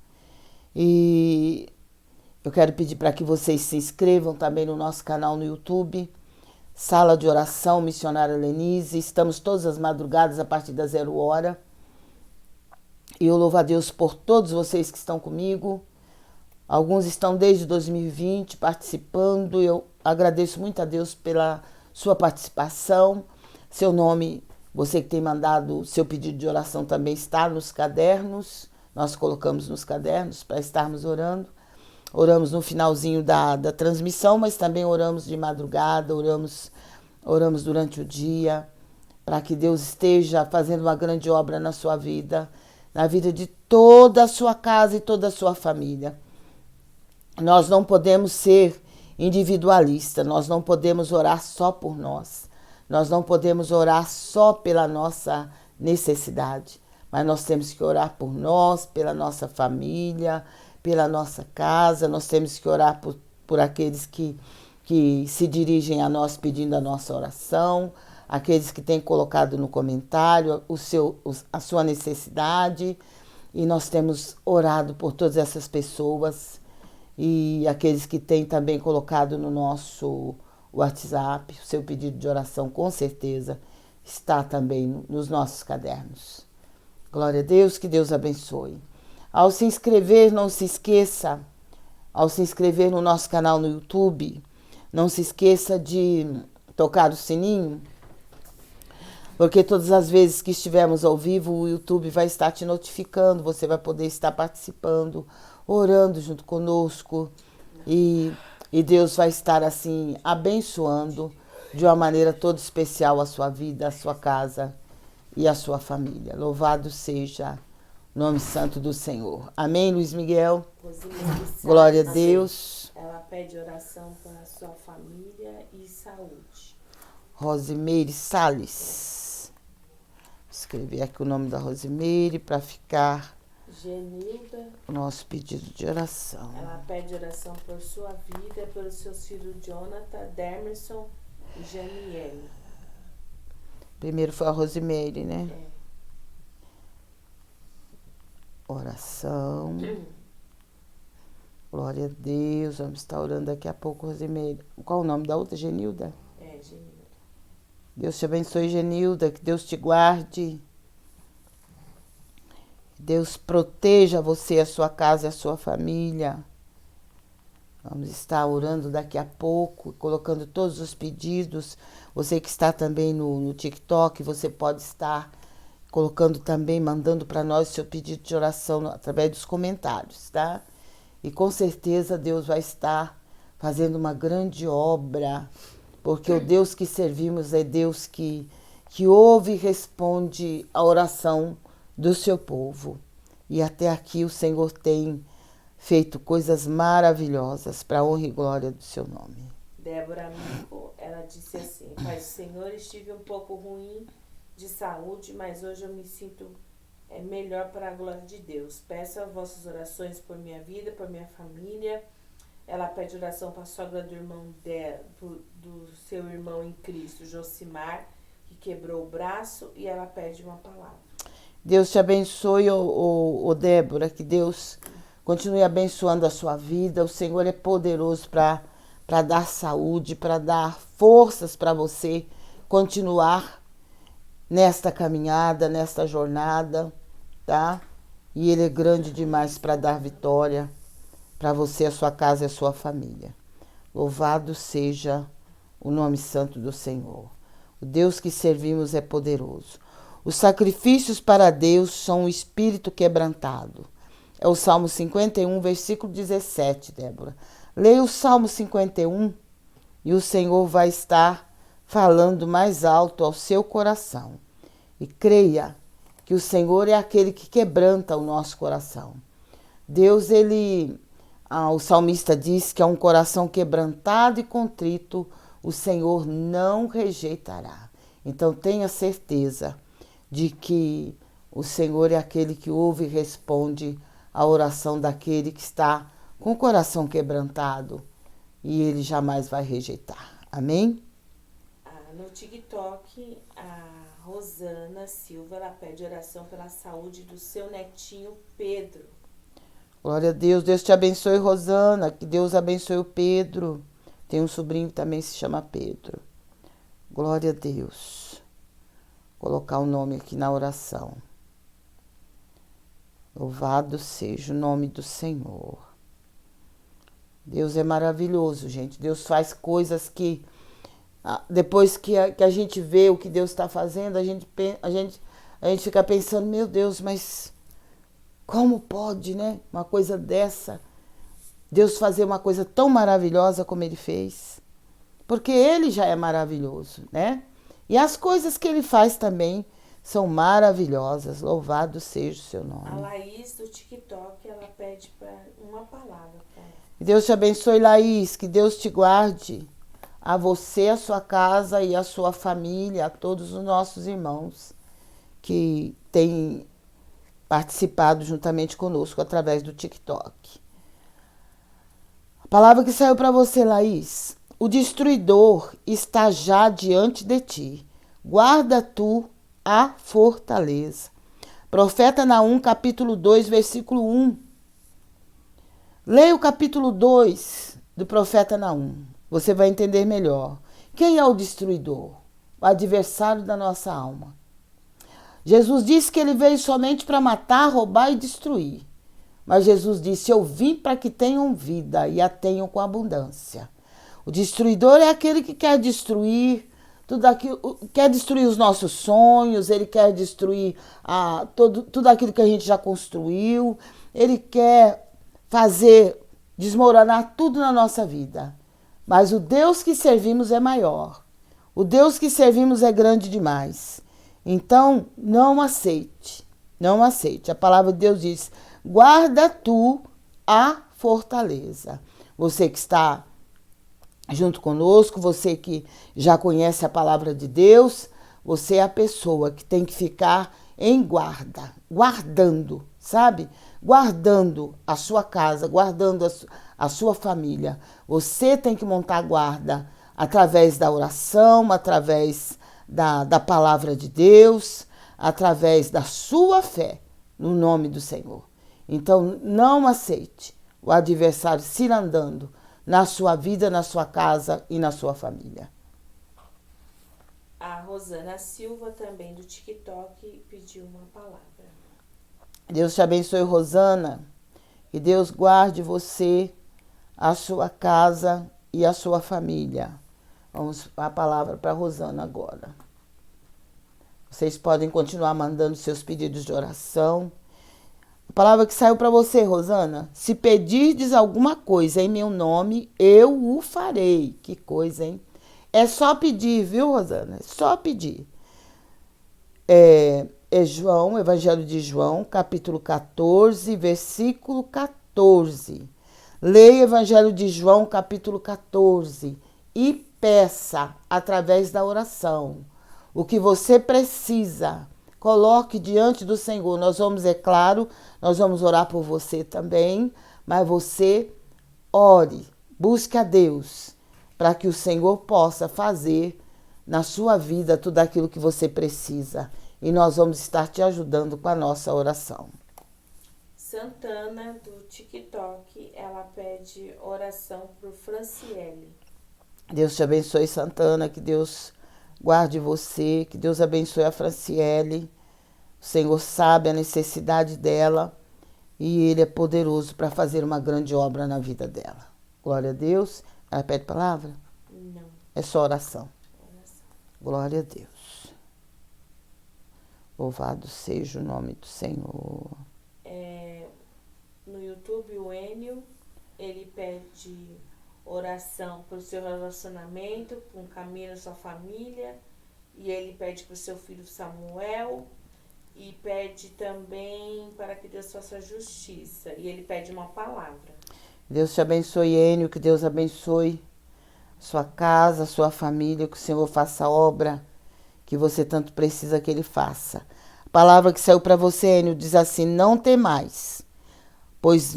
E eu quero pedir para que vocês se inscrevam também no nosso canal no YouTube, Sala de Oração Missionária Lenise. Estamos todas as madrugadas a partir das 0h. E eu louvo a Deus por todos vocês que estão comigo. Alguns estão desde 2020 participando. Eu agradeço muito a Deus pela sua participação. Seu nome, você que tem mandado seu pedido de oração, também está nos cadernos. Nós colocamos nos cadernos para estarmos orando. Oramos no finalzinho da transmissão, mas também oramos de madrugada, oramos durante o dia, para que Deus esteja fazendo uma grande obra na sua vida, na vida de toda a sua casa e toda a sua família. Nós não podemos ser individualistas, nós não podemos orar só por nós, nós não podemos orar só pela nossa necessidade, mas nós temos que orar por nós, pela nossa família, pela nossa casa, nós temos que orar por aqueles que se dirigem a nós pedindo a nossa oração, aqueles que têm colocado no comentário a sua necessidade, e nós temos orado por todas essas pessoas, e aqueles que têm também colocado no nosso WhatsApp, o seu pedido de oração com certeza está também nos nossos cadernos. Glória a Deus, que Deus abençoe. Ao se inscrever, não se esqueça, ao se inscrever no nosso canal no YouTube, não se esqueça de tocar o sininho, porque todas as vezes que estivermos ao vivo, o YouTube vai estar te notificando, você vai poder estar participando, orando junto conosco, e Deus vai estar assim abençoando de uma maneira toda especial a sua vida, a sua casa e a sua família. Louvado seja nome santo do Senhor. Amém, Luiz Miguel? Rosimeire Glória a Salles, Deus. ela pede oração para sua família e saúde. Rosimeire Salles. Vou escrever aqui o nome da Rosimeire para ficar Genilda, o nosso pedido de oração. ela pede oração por sua vida, pelos seus filhos Jonathan, Demerson e Janiele. Primeiro foi a Rosimeire, né? É. Oração. Glória a Deus. Vamos estar orando daqui a pouco, Rosimeire. Qual o nome da outra? Genilda? Genilda. Deus te abençoe, Genilda. Que Deus te guarde. Deus proteja você, a sua casa e a sua família. Vamos estar orando daqui a pouco, colocando todos os pedidos. Você que está também no TikTok, você pode estar colocando também, mandando para nós seu pedido de oração através dos comentários, tá? E com certeza Deus vai estar fazendo uma grande obra, porque o Deus que servimos é Deus que ouve e responde a oração do seu povo. E até aqui o Senhor tem feito coisas maravilhosas para a honra e glória do seu nome. Débora Amigo, ela disse assim: Pai do Senhor, estive um pouco ruim de saúde, mas hoje eu me sinto melhor para a glória de Deus. Peço as vossas orações por minha vida, por minha família. Ela pede oração para a sogra do irmão do seu irmão em Cristo, Josimar, que quebrou o braço, e ela pede uma palavra. Deus te abençoe, Débora, que Deus continue abençoando a sua vida. O Senhor é poderoso para dar saúde, para dar forças para você continuar nesta caminhada, nesta jornada, tá? E Ele é grande demais para dar vitória para você, a sua casa e a sua família. Louvado seja o nome santo do Senhor. O Deus que servimos é poderoso. Os sacrifícios para Deus são o espírito quebrantado. É o Salmo 51, versículo 17, Débora. Leia o Salmo 51 e o Senhor vai estar falando mais alto ao seu coração. E creia que o Senhor é aquele que quebranta o nosso coração. Deus, o salmista diz que é um coração quebrantado e contrito, o Senhor não rejeitará. Então tenha certeza de que o Senhor é aquele que ouve e responde a oração daquele que está com o coração quebrantado e Ele jamais vai rejeitar. Amém? No TikTok, a Rosana Silva, ela pede oração pela saúde do seu netinho Pedro. Glória a Deus. Deus te abençoe, Rosana. Que Deus abençoe o Pedro. Tem um sobrinho que também se chama Pedro. Glória a Deus. Colocar o nome aqui na oração. Louvado seja o nome do Senhor. Deus é maravilhoso, gente. Deus faz coisas que, depois que a gente vê o que Deus está fazendo, a gente fica pensando, meu Deus, mas como pode, né? Uma coisa dessa, Deus fazer uma coisa tão maravilhosa como Ele fez. Porque Ele já é maravilhoso, né? E as coisas que Ele faz também são maravilhosas. Louvado seja o seu nome. A Laís do TikTok, ela pede uma palavra para ela. Deus te abençoe, Laís. Que Deus te guarde. A você, a sua casa e a sua família, a todos os nossos irmãos que têm participado juntamente conosco através do TikTok. A palavra que saiu para você, Laís. O destruidor está já diante de ti. Guarda tu a fortaleza. Profeta Naum, capítulo 2, versículo 1. Leia o capítulo 2 do profeta Naum. Você vai entender melhor. Quem é o destruidor? O adversário da nossa alma. Jesus disse que ele veio somente para matar, roubar e destruir. Mas Jesus disse, eu vim para que tenham vida e a tenham com abundância. O destruidor é aquele que quer destruir tudo aquilo, quer destruir os nossos sonhos, ele quer destruir tudo aquilo que a gente já construiu, ele quer desmoronar tudo na nossa vida. Mas o Deus que servimos é maior. O Deus que servimos é grande demais. Então, não aceite Não aceite. A palavra de Deus diz: guarda tu a fortaleza. Você que está junto conosco, você que já conhece a palavra de Deus, você é a pessoa que tem que ficar em guarda, guardando, sabe? Guardando a sua casa, guardando a sua família. Você tem que montar guarda através da oração, através da palavra de Deus, através da sua fé no nome do Senhor. Então, não aceite o adversário cirandando na sua vida, na sua casa e na sua família. A Rosana Silva, também do TikTok, pediu uma palavra. Deus te abençoe, Rosana. Que Deus guarde você, a sua casa e a sua família. Vamos a palavra para a Rosana agora. Vocês podem continuar mandando seus pedidos de oração. A palavra que saiu para você, Rosana: se pedirdes alguma coisa em meu nome, eu o farei. Que coisa, hein? É só pedir, viu, Rosana? É só pedir. É João, Evangelho de João, capítulo 14, versículo 14. Leia Evangelho de João, capítulo 14, e peça através da oração o que você precisa. Coloque diante do Senhor. Nós vamos, é claro, nós vamos orar por você também, mas você ore, busque a Deus, para que o Senhor possa fazer na sua vida tudo aquilo que você precisa. E nós vamos estar te ajudando com a nossa oração. Santana, do TikTok, ela pede oração por Franciele. Deus te abençoe, Santana, que Deus guarde você, que Deus abençoe a Franciele. O Senhor sabe a necessidade dela e Ele é poderoso para fazer uma grande obra na vida dela. Glória a Deus. Ela pede palavra? Não. É só oração. Glória a Deus. Louvado seja o nome do Senhor. No YouTube, o Enio, ele pede oração para o seu relacionamento, com o caminho da sua família. E ele pede para o seu filho Samuel. E pede também para que Deus faça justiça. E ele pede uma palavra. Deus te abençoe, Enio, que Deus abençoe sua casa, sua família, que o Senhor faça a obra que você tanto precisa que Ele faça. A palavra que saiu para você, Enio, diz assim: não temais, pois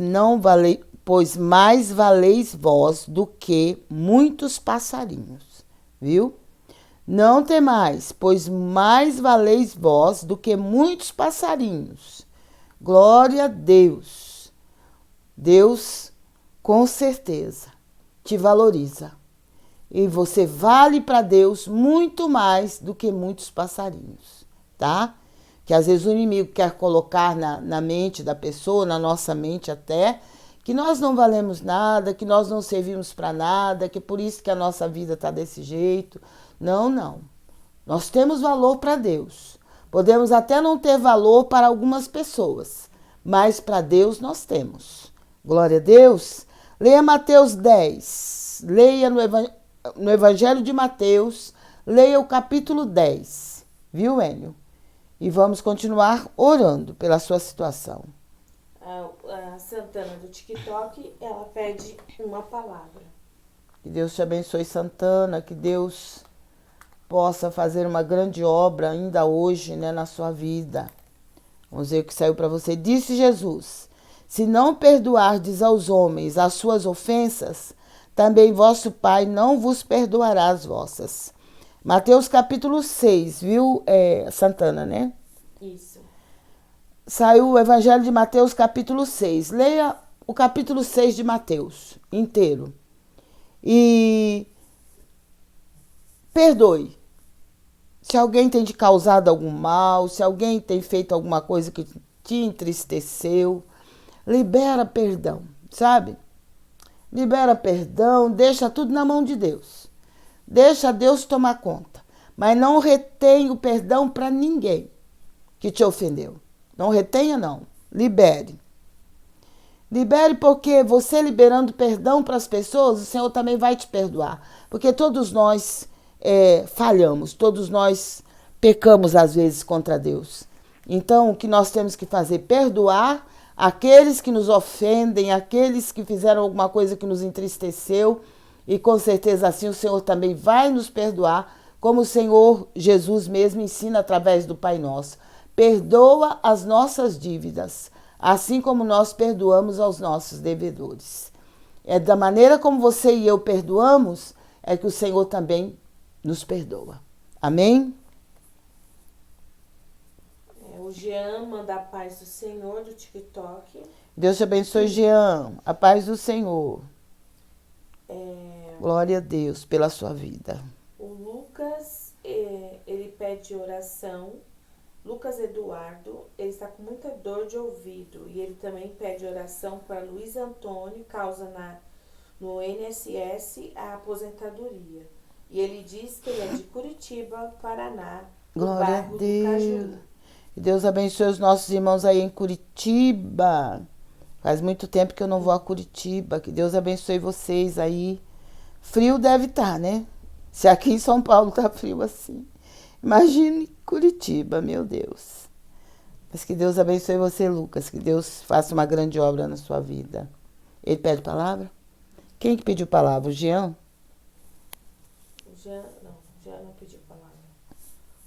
mais valeis vós do que muitos passarinhos. Viu? Não temais, pois mais valeis vós do que muitos passarinhos. Glória a Deus. Deus, com certeza, te valoriza. E você vale para Deus muito mais do que muitos passarinhos, tá? Que às vezes o inimigo quer colocar na mente da pessoa, na nossa mente até, que nós não valemos nada, que nós não servimos para nada, que é por isso que a nossa vida está desse jeito. Não, não. Nós temos valor para Deus. Podemos até não ter valor para algumas pessoas, mas para Deus nós temos. Glória a Deus. Leia Mateus 10. Leia no Evangelho de Mateus, leia o capítulo 10. Viu, Enio? E vamos continuar orando pela sua situação. A Santana do TikTok, ela pede uma palavra. Que Deus te abençoe, Santana, que Deus possa fazer uma grande obra ainda hoje, né, na sua vida. Vamos ver o que saiu para você. Disse Jesus: se não perdoardes aos homens as suas ofensas, também vosso Pai não vos perdoará as vossas. Mateus capítulo 6, viu, Santana, né? Isso. Saiu o Evangelho de Mateus capítulo 6. Leia o capítulo 6 de Mateus inteiro. E perdoe. Se alguém tem te causado algum mal, se alguém tem feito alguma coisa que te entristeceu, libera perdão, sabe? Libera perdão, deixa tudo na mão de Deus. Deixa Deus tomar conta. Mas não retenha o perdão para ninguém que te ofendeu. Não retenha, não. Libere. Libere, porque você liberando perdão para as pessoas, o Senhor também vai te perdoar. Porque todos nós falhamos, todos nós pecamos às vezes contra Deus. Então, o que nós temos que fazer? Perdoar aqueles que nos ofendem, aqueles que fizeram alguma coisa que nos entristeceu, e com certeza assim o Senhor também vai nos perdoar, como o Senhor Jesus mesmo ensina através do Pai Nosso. Perdoa as nossas dívidas, assim como nós perdoamos aos nossos devedores. É da maneira como você e eu perdoamos, é que o Senhor também nos perdoa. Amém? O Jean manda a paz do Senhor do TikTok. Deus te abençoe, Jean. A paz do Senhor. Glória a Deus pela sua vida. O Lucas, ele pede oração. Lucas Eduardo, ele está com muita dor de ouvido. E ele também pede oração para Luiz Antônio, causa no INSS a aposentadoria. E ele diz que ele é de Curitiba, Paraná, do Glória a bairro do Deus. Caju. E Deus abençoe os nossos irmãos aí em Curitiba. Faz muito tempo que eu não vou a Curitiba. Que Deus abençoe vocês aí. Frio deve estar, né? Se aqui em São Paulo tá frio assim. Imagine Curitiba, meu Deus. Mas que Deus abençoe você, Lucas. Que Deus faça uma grande obra na sua vida. Ele pede palavra? Quem que pediu palavra? O Jean? Jean não pediu palavra.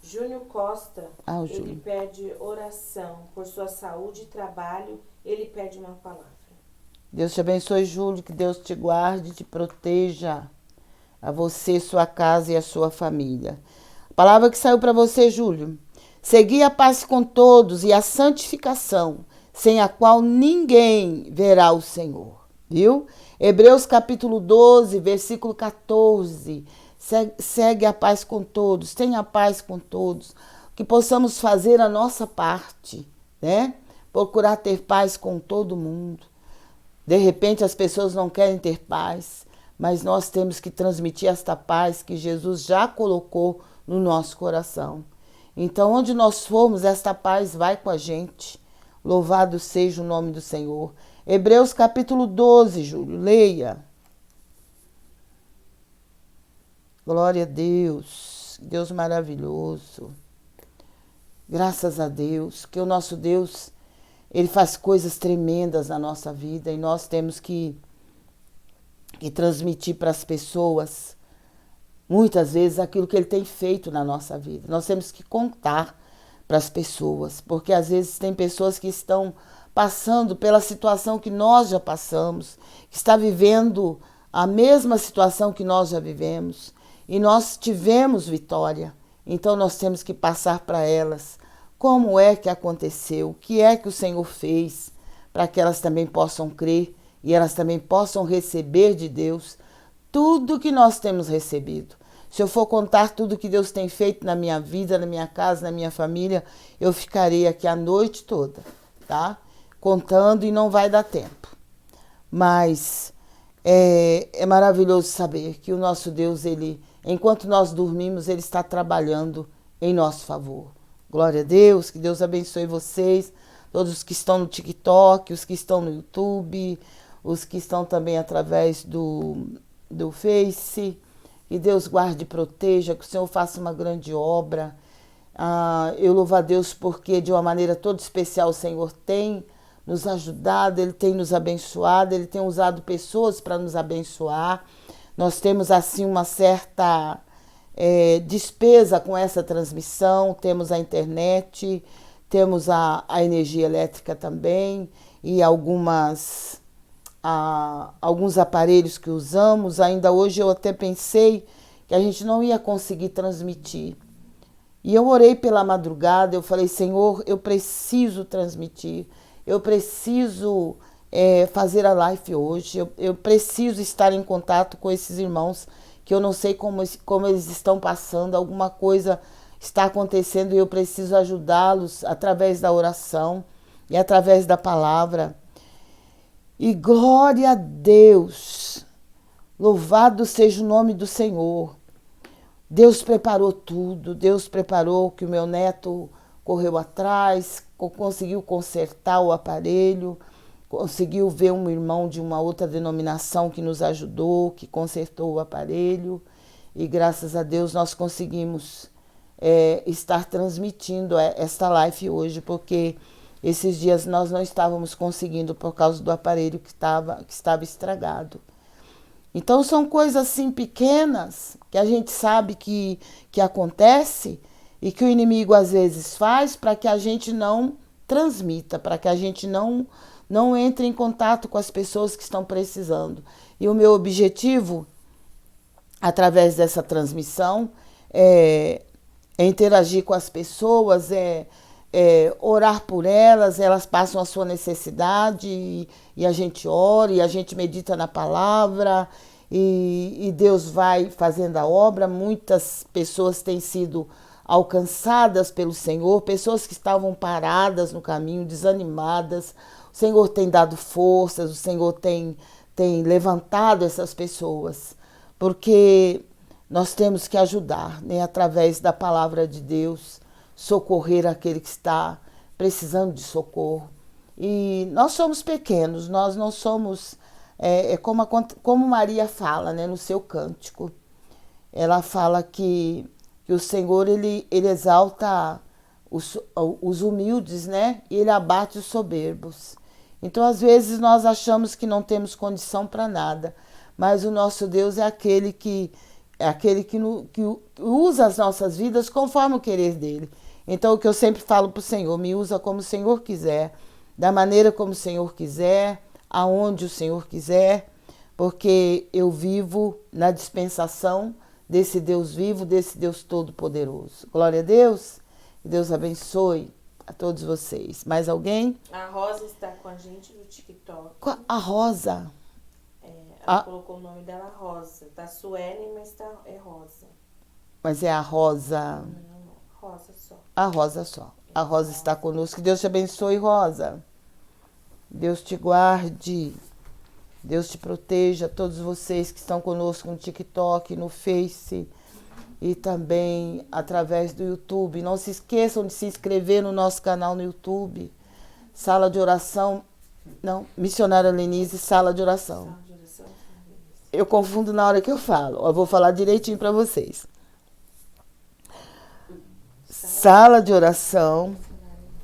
Júnior Costa, o ele Júnior. pede oração por sua saúde e trabalho. Ele pede uma palavra. Deus te abençoe, Júlio. Que Deus te guarde, te proteja. A você, sua casa e a sua família. A palavra que saiu para você, Júlio. Segui a paz com todos e a santificação, sem a qual ninguém verá o Senhor. Viu? Hebreus capítulo 12, versículo 14. Segue a paz com todos, tenha paz com todos. Que possamos fazer a nossa parte, né? Procurar ter paz com todo mundo. De repente as pessoas não querem ter paz, mas nós temos que transmitir esta paz que Jesus já colocou no nosso coração. Então, onde nós formos, esta paz vai com a gente. Louvado seja o nome do Senhor. Hebreus capítulo 12, Júlio, leia. Glória a Deus, Deus maravilhoso. Graças a Deus, que o nosso Deus, Ele faz coisas tremendas na nossa vida e nós temos que transmitir para as pessoas, muitas vezes, aquilo que Ele tem feito na nossa vida. Nós temos que contar para as pessoas, porque às vezes tem pessoas que estão passando pela situação que nós já passamos, que está vivendo a mesma situação que nós já vivemos, e nós tivemos vitória. Então nós temos que passar para elas como é que aconteceu, o que é que o Senhor fez, para que elas também possam crer e elas também possam receber de Deus tudo que nós temos recebido. Se eu for contar tudo que Deus tem feito na minha vida, na minha casa, na minha família, eu ficarei aqui a noite toda, tá? Contando e não vai dar tempo. Mas é maravilhoso saber que o nosso Deus, Ele, enquanto nós dormimos, Ele está trabalhando em nosso favor. Glória a Deus, que Deus abençoe vocês, todos os que estão no TikTok, os que estão no YouTube, os que estão também através do Face. Que Deus guarde e proteja, que o Senhor faça uma grande obra. Eu louvo a Deus porque de uma maneira toda especial o Senhor tem nos ajudado, Ele tem nos abençoado, Ele tem usado pessoas para nos abençoar. Nós temos assim uma certa despesa com essa transmissão, temos a internet, temos a energia elétrica também e alguns aparelhos que usamos. Ainda hoje eu até pensei que a gente não ia conseguir transmitir. E eu orei pela madrugada, eu falei, Senhor, eu preciso transmitir, eu preciso fazer a live hoje, eu preciso estar em contato com esses irmãos, que eu não sei como eles estão passando, alguma coisa está acontecendo e eu preciso ajudá-los através da oração e através da palavra. E glória a Deus, louvado seja o nome do Senhor. Deus preparou tudo, Deus preparou que o meu neto correu atrás, conseguiu consertar o aparelho, conseguiu ver um irmão de uma outra denominação que nos ajudou, que consertou o aparelho. E graças a Deus nós conseguimos estar transmitindo esta live hoje, porque esses dias nós não estávamos conseguindo por causa do aparelho que estava estragado. Então são coisas assim pequenas que a gente sabe que acontece e que o inimigo às vezes faz para que a gente não transmita, para que a gente não entre em contato com as pessoas que estão precisando. E o meu objetivo, através dessa transmissão, é interagir com as pessoas, orar por elas, elas passam a sua necessidade e a gente ora, e a gente medita na palavra e Deus vai fazendo a obra. Muitas pessoas têm sido alcançadas pelo Senhor, pessoas que estavam paradas no caminho, desanimadas. O Senhor tem dado forças, o Senhor tem levantado essas pessoas, porque nós temos que ajudar, né, através da palavra de Deus, socorrer aquele que está precisando de socorro. E nós somos pequenos, nós não somos, como Maria fala, né, no seu cântico. Ela fala que o Senhor ele exalta os humildes, né, e ele abate os soberbos. Então, às vezes, nós achamos que não temos condição para nada, mas o nosso Deus é aquele que usa as nossas vidas conforme o querer dele. Então, o que eu sempre falo para o Senhor, me usa como o Senhor quiser, da maneira como o Senhor quiser, aonde o Senhor quiser, porque eu vivo na dispensação desse Deus vivo, desse Deus todo-poderoso. Glória a Deus, e Deus abençoe a todos vocês. Mais alguém? A Rosa está com a gente no TikTok. A Rosa? Ela colocou o nome dela Rosa. Tá Suelen, mas é Rosa. Mas é a Rosa? Não, Rosa só. A Rosa só. A Rosa está conosco. Que Deus te abençoe, Rosa. Deus te guarde. Deus te proteja. Todos vocês que estão conosco no TikTok, no Face e também através do YouTube. Não se esqueçam de se inscrever no nosso canal no YouTube. Sala de Oração. Não, Missionária Lenise, Sala de Oração. Eu confundo na hora que eu falo. Eu vou falar direitinho para vocês. Sala de Oração,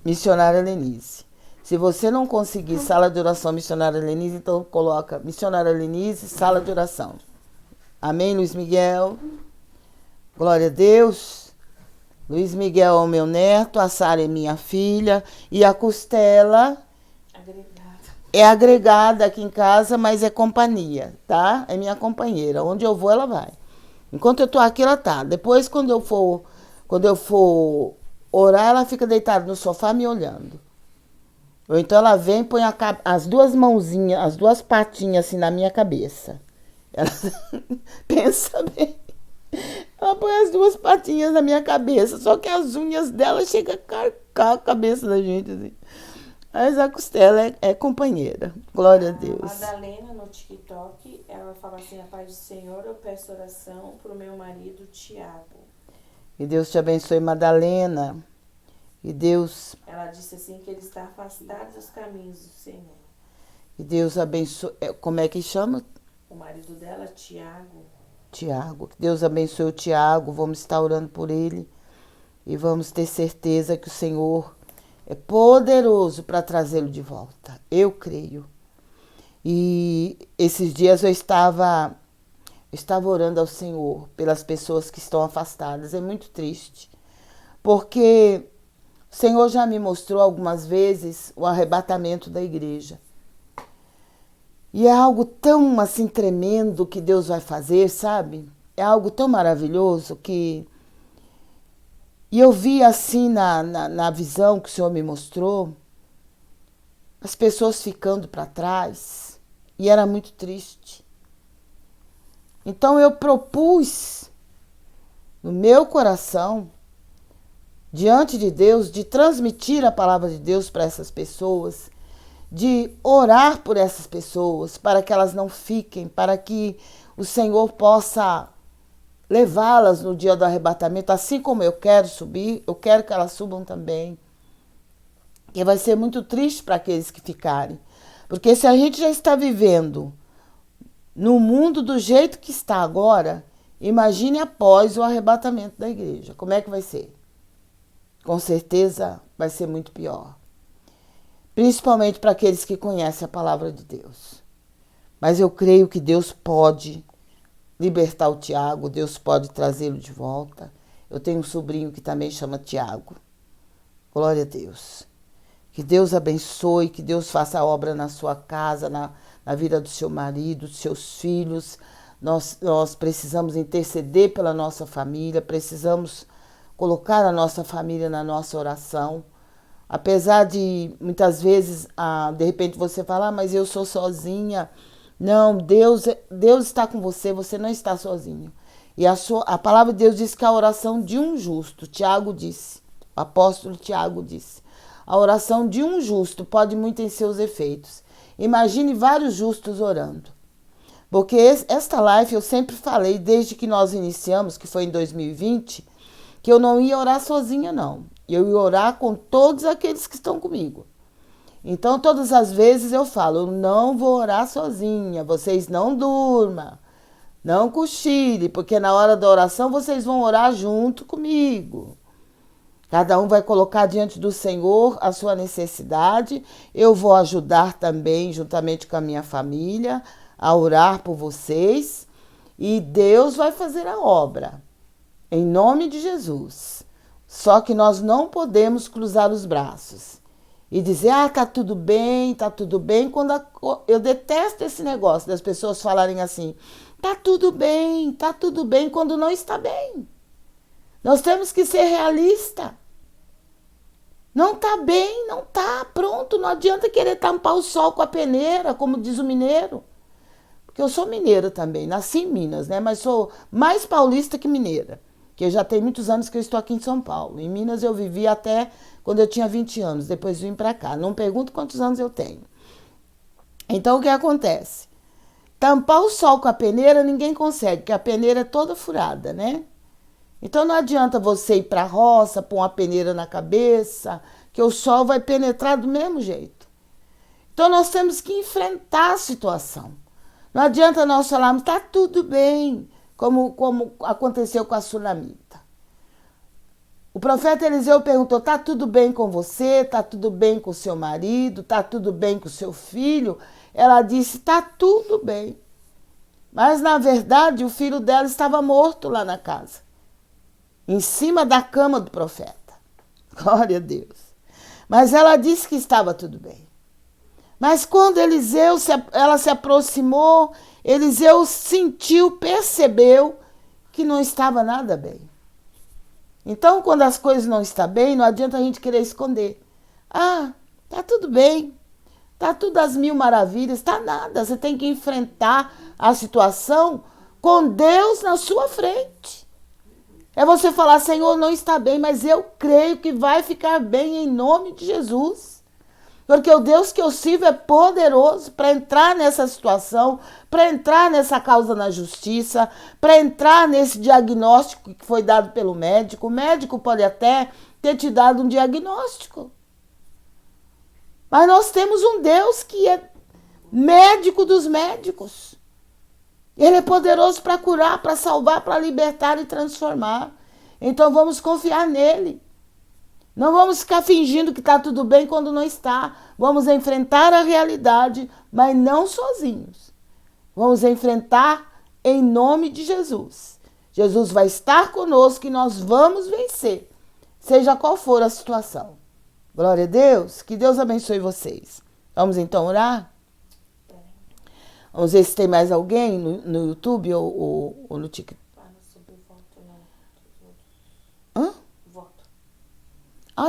Missionária Lenise. Se você não conseguir Sala de Oração, Missionária Lenise, então coloca Missionária Lenise, Sala de Oração. Amém, Luiz Miguel? Glória a Deus. Luiz Miguel é o meu neto, a Sara é minha filha e a Costela é agregada aqui em casa, mas é companhia, tá? É minha companheira. Onde eu vou, ela vai. Enquanto eu tô aqui, ela tá. Depois, quando eu for orar, ela fica deitada no sofá me olhando. Ou então ela vem, põe as duas mãozinhas, as duas patinhas assim na minha cabeça. Ela pensa bem. Ela põe as duas patinhas na minha cabeça, só que as unhas dela chegam a carcar a cabeça da gente assim. Mas a Costela é companheira. Glória a Deus. Madalena no TikTok, ela fala assim: a paz do Senhor, eu peço oração pro meu marido Tiago. E Deus te abençoe, Madalena. E Deus... Ela disse assim que ele está afastado dos caminhos do Senhor. E Deus abençoe... Como é que chama? O marido dela, Tiago. Tiago. Que Deus abençoe o Tiago. Vamos estar orando por ele. E vamos ter certeza que o Senhor é poderoso para trazê-lo de volta. Eu creio. E esses dias eu estava orando ao Senhor pelas pessoas que estão afastadas. É muito triste. Porque o Senhor já me mostrou algumas vezes o arrebatamento da igreja. E é algo tão assim tremendo que Deus vai fazer, sabe? É algo tão maravilhoso que... E eu vi assim na visão que o Senhor me mostrou, as pessoas ficando para trás, e era muito triste. Então eu propus no meu coração, diante de Deus, de transmitir a palavra de Deus para essas pessoas, de orar por essas pessoas, para que elas não fiquem, para que o Senhor possa levá-las no dia do arrebatamento, assim como eu quero subir, eu quero que elas subam também. E vai ser muito triste para aqueles que ficarem. Porque se a gente já está vivendo no mundo do jeito que está agora, Imagine após o arrebatamento da igreja. Como é que vai ser? Com certeza vai ser muito pior. Principalmente para aqueles que conhecem a palavra de Deus. Mas eu creio que Deus pode libertar o Tiago, Deus pode trazê-lo de volta. Eu tenho um sobrinho que também chama Tiago. Glória a Deus. Que Deus abençoe, que Deus faça a obra na sua casa, na vida do seu marido, dos seus filhos. Nós precisamos interceder pela nossa família, precisamos colocar a nossa família na nossa oração. Apesar de muitas vezes, de repente você falar, mas eu sou sozinha. Não, Deus está com você, você não está sozinho. E a palavra de Deus diz que a oração de um justo, Tiago disse, o apóstolo Tiago disse, a oração de um justo pode muito em seus efeitos. Imagine vários justos orando. Porque esta live eu sempre falei, desde que nós iniciamos, que foi em 2020, que eu não ia orar sozinha, não. Eu ia orar com todos aqueles que estão comigo. Então, todas as vezes eu falo, eu não vou orar sozinha, vocês não durmam, não cochile, porque na hora da oração vocês vão orar junto comigo. Cada um vai colocar diante do Senhor a sua necessidade, eu vou ajudar também, juntamente com a minha família, a orar por vocês, e Deus vai fazer a obra, em nome de Jesus. Só que nós não podemos cruzar os braços e dizer, tá tudo bem, quando eu detesto esse negócio das pessoas falarem assim, tá tudo bem, quando não está bem. Nós temos que ser realistas. Não tá bem, não tá, pronto, não adianta querer tampar o sol com a peneira, como diz o mineiro. Porque eu sou mineira também, nasci em Minas, né? Mas sou mais paulista que mineira. Que já tem muitos anos que eu estou aqui em São Paulo. Em Minas eu vivi até quando eu tinha 20 anos, depois vim para cá. Não pergunto quantos anos eu tenho. Então o que acontece? Tampar o sol com a peneira ninguém consegue, porque a peneira é toda furada, né? Então não adianta você ir para a roça, pôr uma peneira na cabeça, que o sol vai penetrar do mesmo jeito. Então nós temos que enfrentar a situação. Não adianta nós falarmos, tá tudo bem, como aconteceu com a sunamita. O profeta Eliseu perguntou, tá tudo bem com você? Tá tudo bem com o seu marido? Tá tudo bem com o seu filho? Ela disse, tá tudo bem. Mas, na verdade, o filho dela estava morto lá na casa, em cima da cama do profeta. Glória a Deus. Mas ela disse que estava tudo bem. Mas quando ela se aproximou, Eliseu sentiu, percebeu que não estava nada bem. Então, quando as coisas não estão bem, não adianta a gente querer esconder. Tá tudo bem, tá tudo às mil maravilhas, tá nada. Você tem que enfrentar a situação com Deus na sua frente. É você falar, Senhor, não está bem, mas eu creio que vai ficar bem em nome de Jesus. Porque o Deus que eu sirvo é poderoso para entrar nessa situação, para entrar nessa causa na justiça, para entrar nesse diagnóstico que foi dado pelo médico. O médico pode até ter te dado um diagnóstico. Mas nós temos um Deus que é médico dos médicos. Ele é poderoso para curar, para salvar, para libertar e transformar. Então vamos confiar nele. Não vamos ficar fingindo que está tudo bem quando não está. Vamos enfrentar a realidade, mas não sozinhos. Vamos enfrentar em nome de Jesus. Jesus vai estar conosco e nós vamos vencer, seja qual for a situação. Glória a Deus. Que Deus abençoe vocês. Vamos então orar? Vamos ver se tem mais alguém no YouTube ou no TikTok.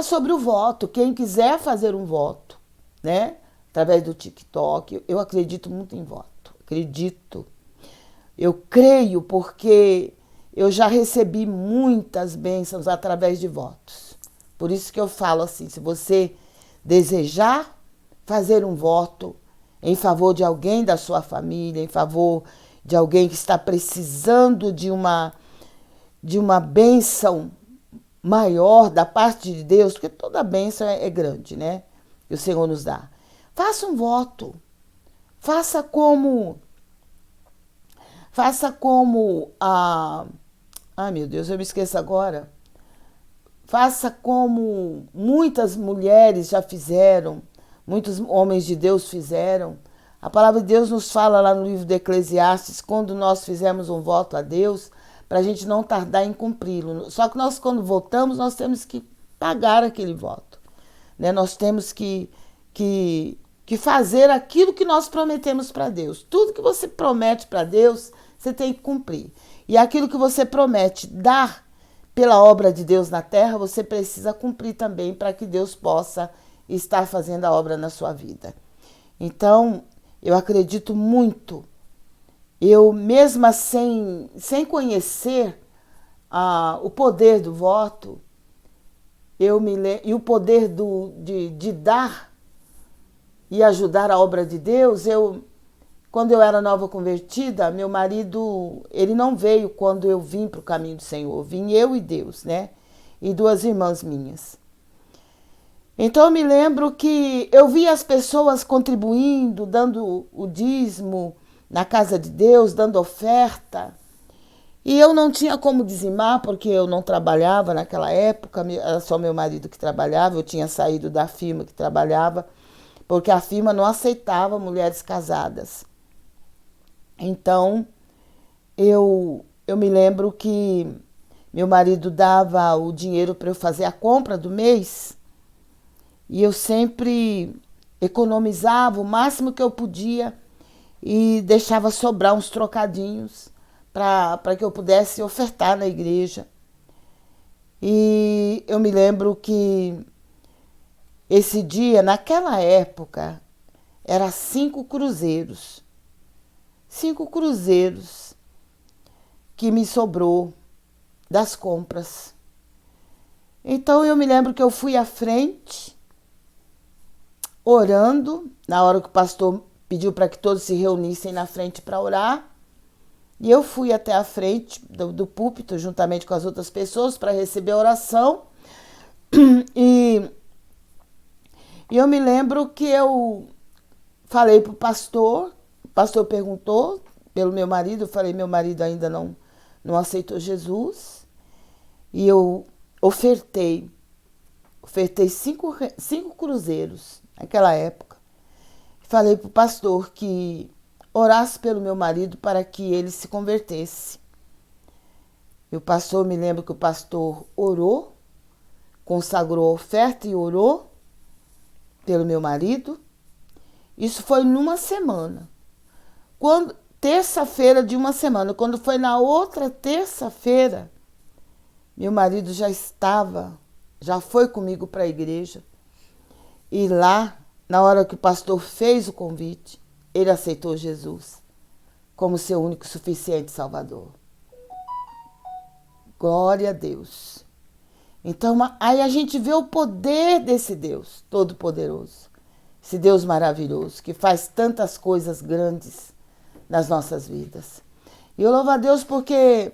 Sobre o voto. Quem quiser fazer um voto, né? Através do TikTok, eu acredito muito em voto. Acredito. Eu creio porque eu já recebi muitas bênçãos através de votos. Por isso que eu falo assim, se você desejar fazer um voto em favor de alguém da sua família, em favor de alguém que está precisando de uma bênção maior da parte de Deus, porque toda bênção é grande, né? Que o Senhor nos dá. Faça um voto. Faça Faça como a... Ai, meu Deus, eu me esqueço agora. Faça como muitas mulheres já fizeram, muitos homens de Deus fizeram. A palavra de Deus nos fala lá no livro de Eclesiastes, quando nós fizemos um voto a Deus, para a gente não tardar em cumpri-lo. Só que nós, quando votamos, nós temos que pagar aquele voto. Né? Nós temos que fazer aquilo que nós prometemos para Deus. Tudo que você promete para Deus, você tem que cumprir. E aquilo que você promete dar pela obra de Deus na terra, você precisa cumprir também para que Deus possa estar fazendo a obra na sua vida. Então, eu acredito muito. Eu, mesma sem conhecer o poder do voto, e o poder de dar e ajudar a obra de Deus, quando eu era nova convertida, meu marido, ele não veio quando eu vim para o caminho do Senhor. Vim eu e Deus, né? E 2 irmãs minhas. Então eu me lembro que eu via as pessoas contribuindo, dando o dízimo na casa de Deus, dando oferta. E eu não tinha como dizimar, porque eu não trabalhava naquela época, era só meu marido que trabalhava, eu tinha saído da firma que trabalhava, porque a firma não aceitava mulheres casadas. Então, eu me lembro que meu marido dava o dinheiro para eu fazer a compra do mês e eu sempre economizava o máximo que eu podia e deixava sobrar uns trocadinhos para que eu pudesse ofertar na igreja. E eu me lembro que esse dia, naquela época, era 5 cruzeiros. 5 cruzeiros que me sobrou das compras. Então eu me lembro que eu fui à frente, orando, na hora que o pastor pediu para que todos se reunissem na frente para orar. E eu fui até a frente do púlpito, juntamente com as outras pessoas, para receber a oração. E eu me lembro que eu falei para o pastor perguntou pelo meu marido, eu falei, meu marido ainda não aceitou Jesus. E eu ofertei 5 cruzeiros naquela época. Falei para o pastor que orasse pelo meu marido para que ele se convertesse. E o pastor, me lembro que o pastor orou, consagrou a oferta e orou pelo meu marido. Isso foi numa semana. Terça-feira de uma semana. Quando foi na outra terça-feira, meu marido já foi comigo para a igreja. E lá, na hora que o pastor fez o convite, ele aceitou Jesus como seu único e suficiente Salvador. Glória a Deus. Então, aí a gente vê o poder desse Deus Todo-Poderoso. Esse Deus maravilhoso, que faz tantas coisas grandes nas nossas vidas. E eu louvo a Deus porque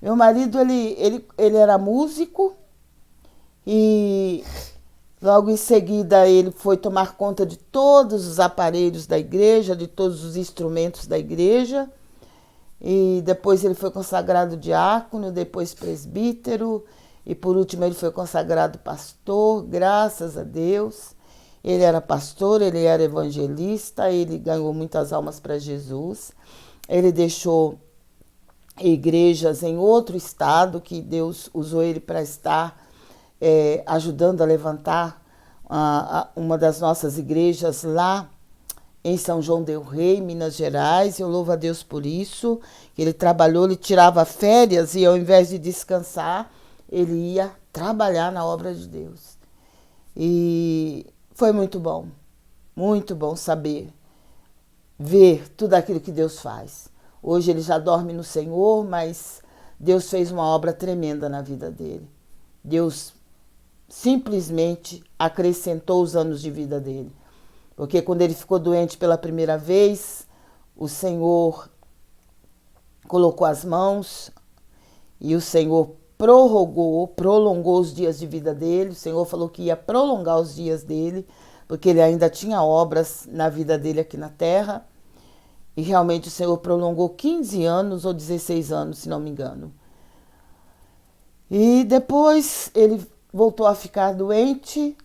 meu marido, ele era músico e logo em seguida ele foi tomar conta de todos os aparelhos da igreja, de todos os instrumentos da igreja. E depois ele foi consagrado diácono, depois presbítero e por último ele foi consagrado pastor, graças a Deus. Ele era pastor, ele era evangelista, ele ganhou muitas almas para Jesus. Ele deixou igrejas em outro estado, que Deus usou ele para estar ajudando a levantar uma das nossas igrejas lá em São João del Rei, Minas Gerais. Eu louvo a Deus por isso. Ele trabalhou, ele tirava férias e ao invés de descansar, ele ia trabalhar na obra de Deus. E foi muito bom saber, ver tudo aquilo que Deus faz. Hoje ele já dorme no Senhor, mas Deus fez uma obra tremenda na vida dele. Deus simplesmente acrescentou os anos de vida dele. Porque quando ele ficou doente pela primeira vez, o Senhor colocou as mãos e o Senhor prolongou os dias de vida dele. O Senhor falou que ia prolongar os dias dele, porque ele ainda tinha obras na vida dele aqui na terra. E realmente o Senhor prolongou 15 anos ou 16 anos, se não me engano. E depois ele voltou a ficar doente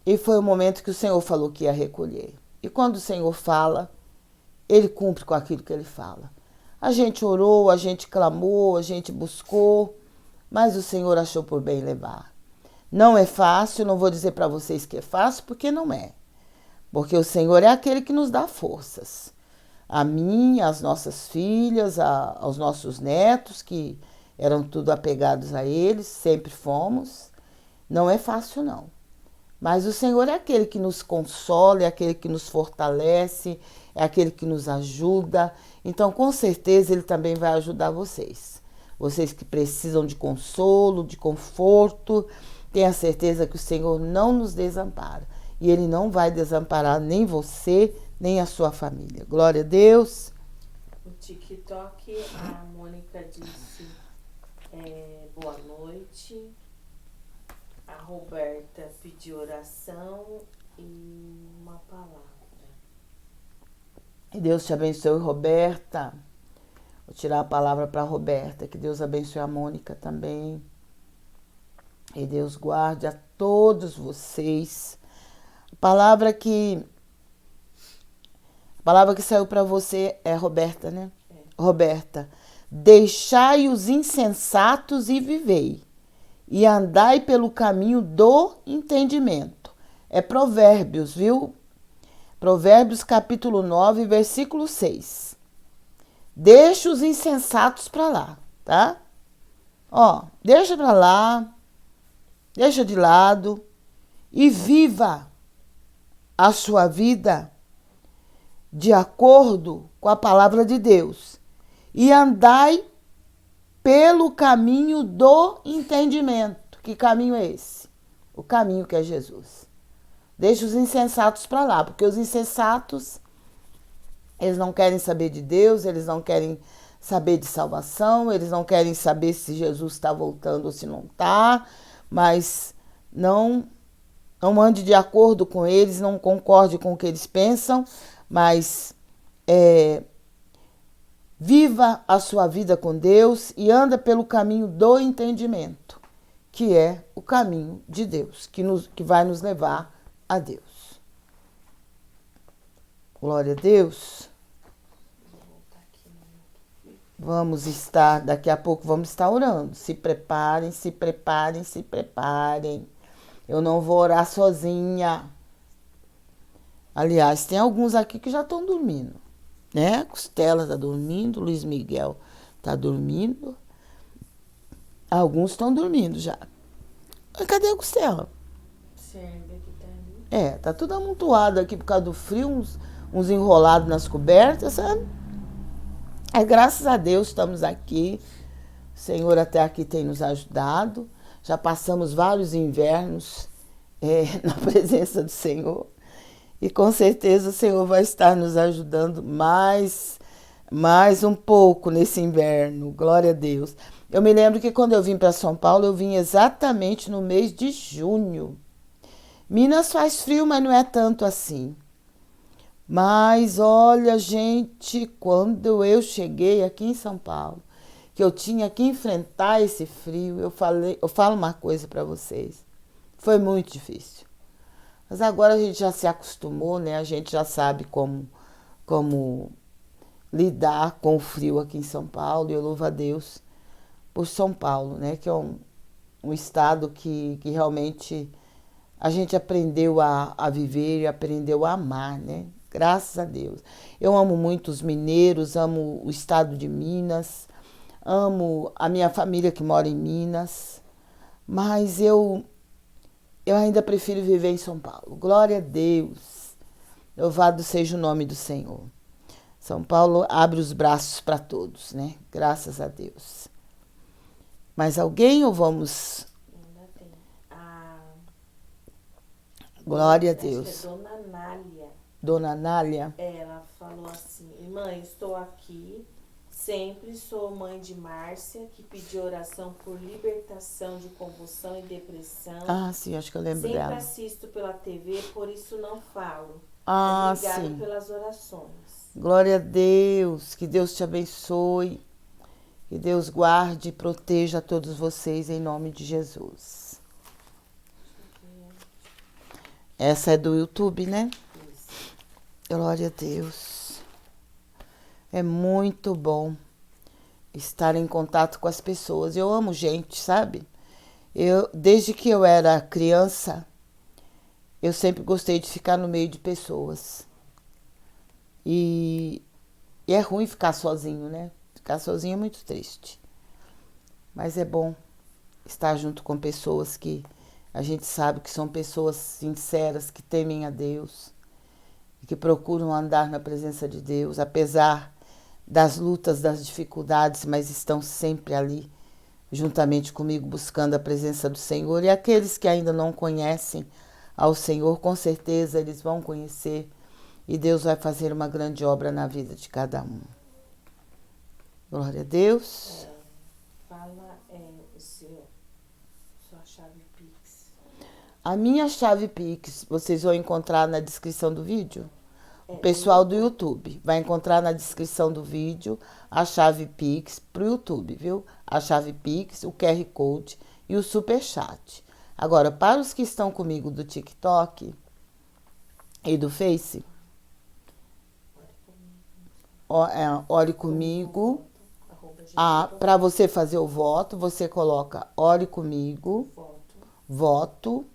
e foi o momento que o Senhor falou que ia recolher. E quando o Senhor fala, ele cumpre com aquilo que ele fala. A gente orou, a gente clamou, a gente buscou, mas o Senhor achou por bem levar. Não é fácil, não vou dizer para vocês que é fácil, porque não é. Porque o Senhor é aquele que nos dá forças. A mim, às nossas filhas, aos nossos netos, que eram tudo apegados a eles, sempre fomos. Não é fácil, não. Mas o Senhor é aquele que nos consola, é aquele que nos fortalece, é aquele que nos ajuda. Então, com certeza, Ele também vai ajudar vocês. Vocês que precisam de consolo, de conforto, tenha certeza que o Senhor não nos desampara. E Ele não vai desamparar nem você, nem a sua família. Glória a Deus. No TikTok, a Mônica disse boa noite. A Roberta pediu oração e uma palavra. Que Deus te abençoe, Roberta. Vou tirar a palavra para a Roberta. Que Deus abençoe a Mônica também. E Deus guarde a todos vocês. A palavra que saiu para você é Roberta, né? É. Roberta. Deixai os insensatos e vivei, e andai pelo caminho do entendimento. É Provérbios, viu? Provérbios capítulo 9, versículo 6. Deixa os insensatos para lá, tá? Ó, deixa para lá, deixa de lado e viva a sua vida de acordo com a palavra de Deus. E andai pelo caminho do entendimento. Que caminho é esse? O caminho que é Jesus. Deixa os insensatos para lá, porque os insensatos, eles não querem saber de Deus, eles não querem saber de salvação, eles não querem saber se Jesus está voltando ou se não está, mas não ande de acordo com eles, não concorde com o que eles pensam, mas viva a sua vida com Deus e anda pelo caminho do entendimento, que é o caminho de Deus, que vai nos levar a Deus. Glória a Deus. Daqui a pouco vamos estar orando. Se preparem, se preparem, se preparem. Eu não vou orar sozinha. Aliás, tem alguns aqui que já estão dormindo, né? Costela está dormindo, Luiz Miguel está dormindo. Alguns estão dormindo já. Mas cadê a Costela? Tá tudo amontoado aqui por causa do frio, uns enrolados nas cobertas, sabe? Graças a Deus estamos aqui. O Senhor até aqui tem nos ajudado. Já passamos vários invernos na presença do Senhor. E com certeza o Senhor vai estar nos ajudando mais um pouco nesse inverno. Glória a Deus. Eu me lembro que quando eu vim para São Paulo, eu vim exatamente no mês de junho. Minas faz frio, mas não é tanto assim. Mas olha, gente, quando eu cheguei aqui em São Paulo, que eu tinha que enfrentar esse frio, eu falo uma coisa para vocês. Foi muito difícil. Mas agora a gente já se acostumou, né? A gente já sabe como lidar com o frio aqui em São Paulo. E eu louvo a Deus por São Paulo, né? Que é um estado que realmente a gente aprendeu a viver e aprendeu a amar, né? Graças a Deus. Eu amo muito os mineiros, amo o estado de Minas, amo a minha família que mora em Minas, mas eu ainda prefiro viver em São Paulo. Glória a Deus. Louvado seja o nome do Senhor. São Paulo abre os braços para todos, né? Graças a Deus. Mais alguém ou vamos? Ainda tem. Glória a Deus. Acho que é Dona Nália. Dona Nália? Ela falou assim: irmã, estou aqui. Sempre sou mãe de Márcia, que pediu oração por libertação de convulsão e depressão. Ah, sim, acho que eu lembro dela. Sempre assisto pela TV, por isso não falo. Ah, Obrigada sim. pelas orações. Glória a Deus. Que Deus te abençoe. Que Deus guarde e proteja todos vocês em nome de Jesus. Essa é do YouTube, né? Isso. Glória a Deus. É muito bom estar em contato com as pessoas. Eu amo gente, sabe? Desde que eu era criança, eu sempre gostei de ficar no meio de pessoas. E é ruim ficar sozinho, né? Ficar sozinho é muito triste. Mas é bom estar junto com pessoas que a gente sabe que são pessoas sinceras, que temem a Deus, que procuram andar na presença de Deus, apesar das lutas, das dificuldades, mas estão sempre ali, juntamente comigo, buscando a presença do Senhor. E aqueles que ainda não conhecem ao Senhor, com certeza eles vão conhecer e Deus vai fazer uma grande obra na vida de cada um. Glória a Deus. Fala sua chave Pix. A minha chave Pix, vocês vão encontrar na descrição do vídeo. O pessoal do YouTube vai encontrar na descrição do vídeo a chave Pix pro YouTube, viu? A chave Pix, o QR Code e o Superchat. Agora, para os que estão comigo do TikTok e do Face, ore comigo. Para você fazer o voto, você coloca ore comigo, voto,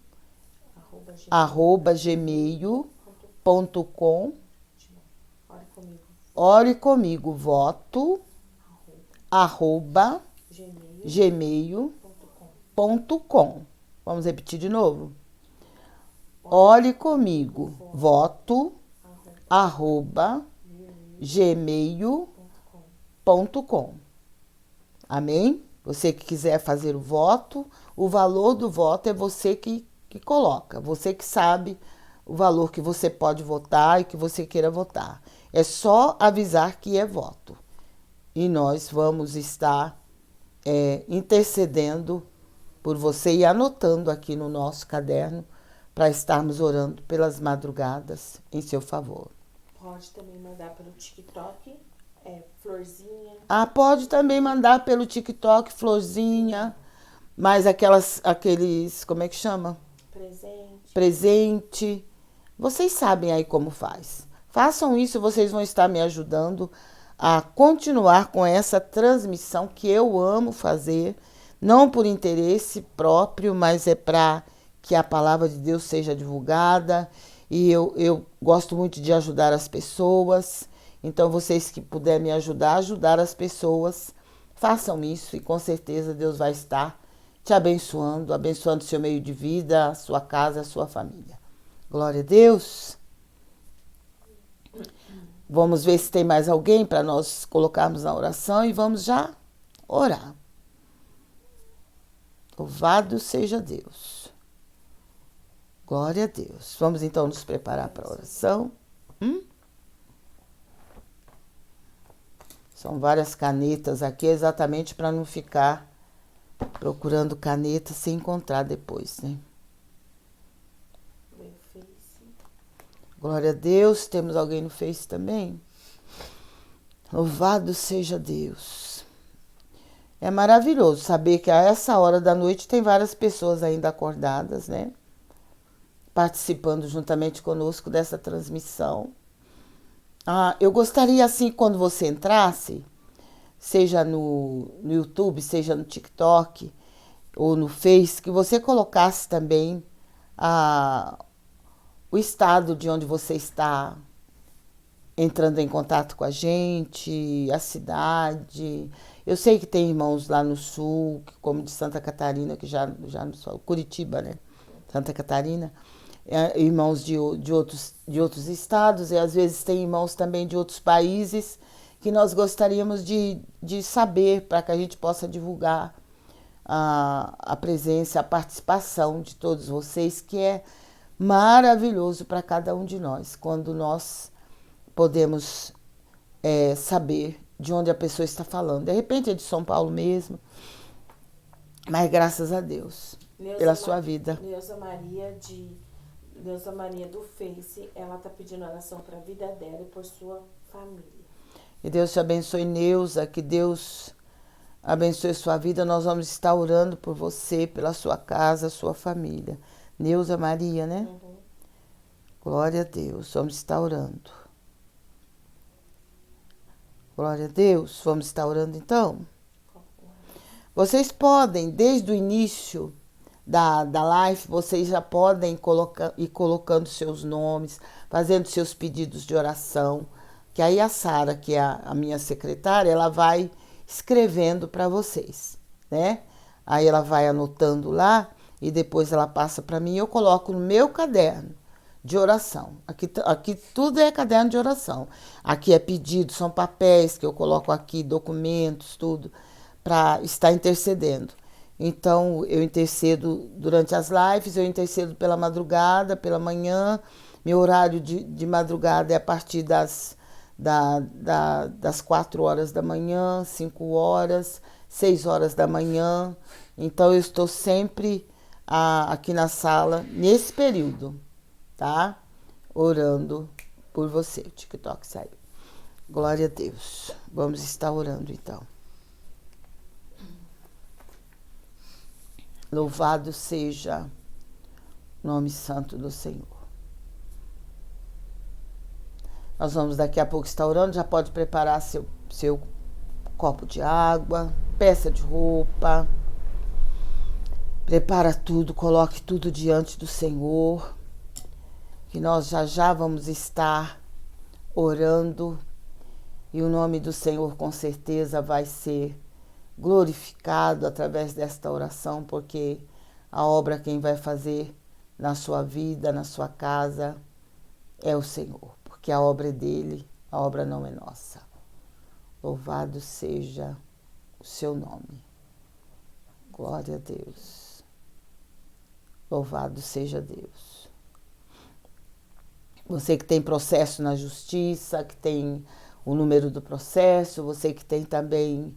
@gmail.com. Ore comigo, voto, @gmail.com. Vamos repetir de novo? Ore comigo, voto, @gmail.com. Amém? Você que quiser fazer o voto, o valor do voto é você que coloca. Você que sabe o valor que você pode votar e que você queira votar. É só avisar que é voto. E nós vamos estar intercedendo por você e anotando aqui no nosso caderno para estarmos orando pelas madrugadas em seu favor. Pode também mandar pelo TikTok, Florzinha. Pode também mandar pelo TikTok, Florzinha, mais aqueles, como é que chama? Presente. Vocês sabem aí como faz. Façam isso, vocês vão estar me ajudando a continuar com essa transmissão que eu amo fazer, não por interesse próprio, mas é para que a palavra de Deus seja divulgada. E eu gosto muito de ajudar as pessoas. Então, vocês que puderem me ajudar as pessoas, façam isso e com certeza Deus vai estar te abençoando, abençoando seu meio de vida, a sua casa, a sua família. Glória a Deus. Vamos ver se tem mais alguém para nós colocarmos na oração e vamos já orar. Louvado seja Deus. Glória a Deus. Vamos então nos preparar para a oração. São várias canetas aqui, exatamente para não ficar procurando caneta sem encontrar depois, né? Glória a Deus. Temos alguém no Face também? Louvado seja Deus. É maravilhoso saber que a essa hora da noite tem várias pessoas ainda acordadas, né? Participando juntamente conosco dessa transmissão. Eu gostaria, assim, quando você entrasse, seja no YouTube, seja no TikTok ou no Face, que você colocasse também o estado de onde você está entrando em contato com a gente, a cidade. Eu sei que tem irmãos lá no sul, como de Santa Catarina, que já no sul, Curitiba, né? Santa Catarina. Irmãos de outros estados, e às vezes tem irmãos também de outros países que nós gostaríamos de saber, para que a gente possa divulgar a presença, a participação de todos vocês, que é maravilhoso para cada um de nós, quando nós podemos saber de onde a pessoa está falando. De repente é de São Paulo mesmo, mas graças a Deus pela sua vida. Neuza Maria Deusa Maria do Face, ela tá pedindo oração para a vida dela e por sua família. Que Deus te abençoe, Neuza, que Deus abençoe sua vida. Nós vamos estar orando por você, pela sua casa, sua família. Neuza Maria, né? Uhum. Glória a Deus, vamos estar orando. Glória a Deus, vamos estar orando então? Vocês podem, desde o início da live, vocês já podem ir colocando seus nomes, fazendo seus pedidos de oração, que aí a Sara, que é a minha secretária, ela vai escrevendo para vocês, né? Aí ela vai anotando lá e depois ela passa para mim e eu coloco no meu caderno de oração. Aqui tudo é caderno de oração. Aqui é pedido, são papéis que eu coloco aqui, documentos, tudo, para estar intercedendo. Então, eu intercedo durante as lives, eu intercedo pela madrugada, pela manhã. Meu horário de madrugada é a partir das 4 horas da manhã, 5 horas, 6 horas da manhã. Então, eu estou sempre aqui na sala, nesse período, tá? Orando por você. O TikTok saiu. Glória a Deus. Vamos estar orando, então. Louvado seja o nome santo do Senhor. Nós vamos daqui a pouco estar orando. Já pode preparar seu copo de água, peça de roupa. Prepara tudo, coloque tudo diante do Senhor. Que nós já vamos estar orando. E o nome do Senhor com certeza vai ser glorificado através desta oração, porque a obra quem vai fazer na sua vida, na sua casa, é o Senhor, porque a obra é dele, a obra não é nossa. Louvado seja o seu nome. Glória a Deus. Louvado seja Deus. Você que tem processo na justiça, que tem o número do processo, você que tem também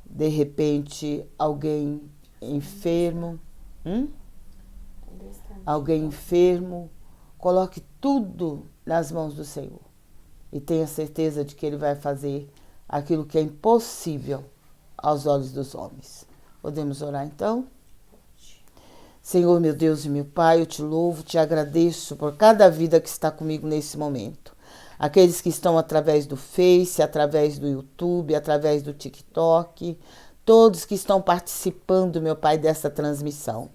de repente, alguém enfermo, alguém enfermo, coloque tudo nas mãos do Senhor e tenha certeza de que Ele vai fazer aquilo que é impossível aos olhos dos homens. Podemos orar então? Senhor, meu Deus e meu Pai, eu te louvo, te agradeço por cada vida que está comigo nesse momento. Aqueles que estão através do Face, através do YouTube, através do TikTok, todos que estão participando, meu Pai, dessa transmissão.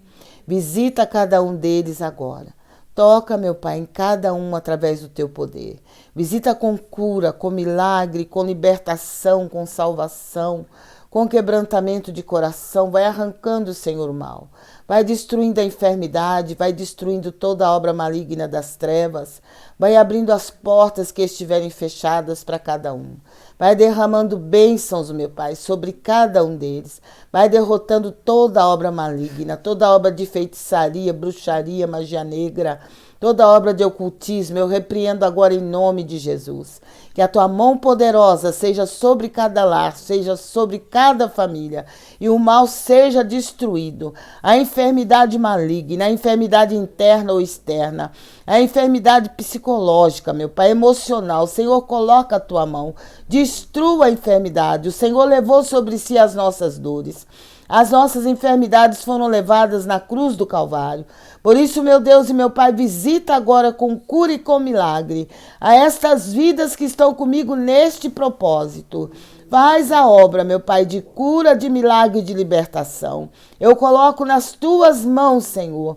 Visita cada um deles agora. Toca, meu Pai, em cada um através do teu poder. Visita com cura, com milagre, com libertação, com salvação, com quebrantamento de coração. Vai arrancando, Senhor, o mal. Vai destruindo a enfermidade, vai destruindo toda a obra maligna das trevas, vai abrindo as portas que estiverem fechadas para cada um. Vai derramando bênçãos, meu Pai, sobre cada um deles. Vai derrotando toda a obra maligna, toda a obra de feitiçaria, bruxaria, magia negra, toda obra de ocultismo. Eu repreendo agora em nome de Jesus. Que a tua mão poderosa seja sobre cada lar, seja sobre cada família, e o mal seja destruído. A enfermidade maligna, a enfermidade interna ou externa, a enfermidade psicológica, meu Pai, emocional. Senhor, coloca a tua mão, destrua a enfermidade. O Senhor levou sobre si as nossas dores. As nossas enfermidades foram levadas na cruz do Calvário. Por isso, meu Deus e meu Pai, visita agora com cura e com milagre a estas vidas que estão comigo neste propósito. Faz a obra, meu Pai, de cura, de milagre e de libertação. Eu coloco nas tuas mãos, Senhor,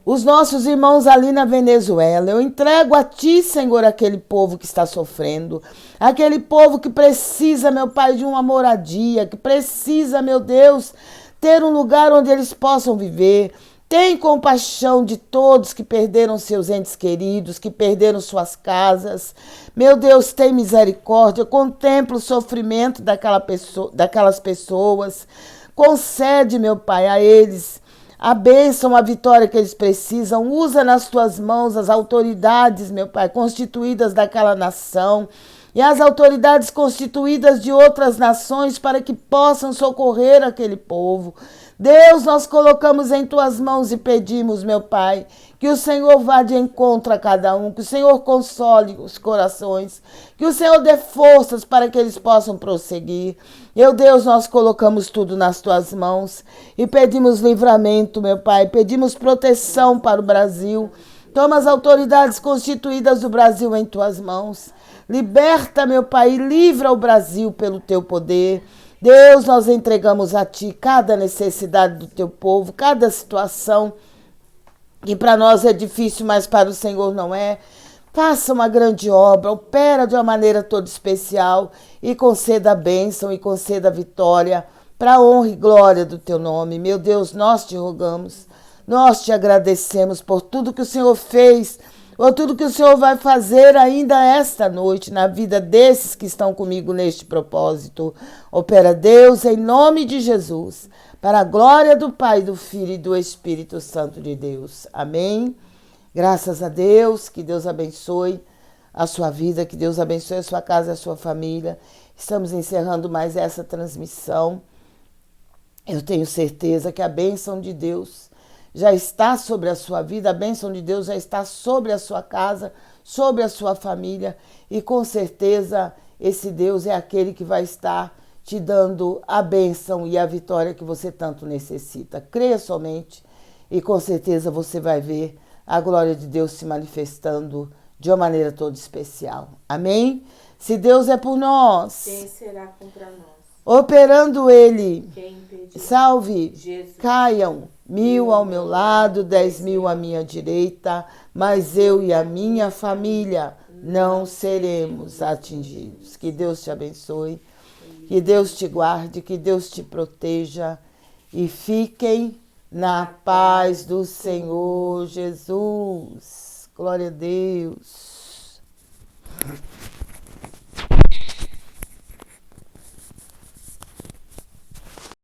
os nossos irmãos ali na Venezuela. Eu entrego a ti, Senhor, aquele povo que está sofrendo. Aquele povo que precisa, meu Pai, de uma moradia, que precisa, meu Deus, ter um lugar onde eles possam viver. Tem compaixão de todos que perderam seus entes queridos, que perderam suas casas. Meu Deus, tem misericórdia. Contempla o sofrimento daquelas pessoas. Concede, meu Pai, a eles a bênção, a vitória que eles precisam. Usa nas tuas mãos as autoridades, meu Pai, constituídas daquela nação e as autoridades constituídas de outras nações para que possam socorrer aquele povo. Deus, nós colocamos em tuas mãos e pedimos, meu Pai, que o Senhor vá de encontro a cada um, que o Senhor console os corações, que o Senhor dê forças para que eles possam prosseguir. Meu Deus, nós colocamos tudo nas tuas mãos e pedimos livramento, meu Pai, pedimos proteção para o Brasil. Toma as autoridades constituídas do Brasil em tuas mãos. Liberta, meu Pai, e livra o Brasil pelo teu poder. Deus, nós entregamos a Ti cada necessidade do Teu povo, cada situação que para nós é difícil, mas para o Senhor não é. Faça uma grande obra, opera de uma maneira toda especial e conceda a bênção e conceda a vitória para a honra e glória do Teu nome. Meu Deus, nós te rogamos, nós te agradecemos por tudo que o Senhor fez, por tudo que o Senhor vai fazer ainda esta noite na vida desses que estão comigo neste propósito. Opera, Deus, em nome de Jesus, para a glória do Pai, do Filho e do Espírito Santo de Deus. Amém. Graças a Deus, que Deus abençoe a sua vida, que Deus abençoe a sua casa e a sua família. Estamos encerrando mais essa transmissão. Eu tenho certeza que a bênção de Deus já está sobre a sua vida, a bênção de Deus já está sobre a sua casa, sobre a sua família, e com certeza esse Deus é aquele que vai estar te dando a bênção e a vitória que você tanto necessita. Creia somente e com certeza você vai ver a glória de Deus se manifestando de uma maneira toda especial. Amém? Se Deus é por nós, quem será contra nós? Operando Ele, Quem impedirá? salve, Jesus. caiam 1000 ao meu lado, 10.000 à minha direita, mas eu e a minha família não seremos atingidos. Que Deus te abençoe, que Deus te guarde, que Deus te proteja e fiquem na paz do Senhor Jesus. Glória a Deus.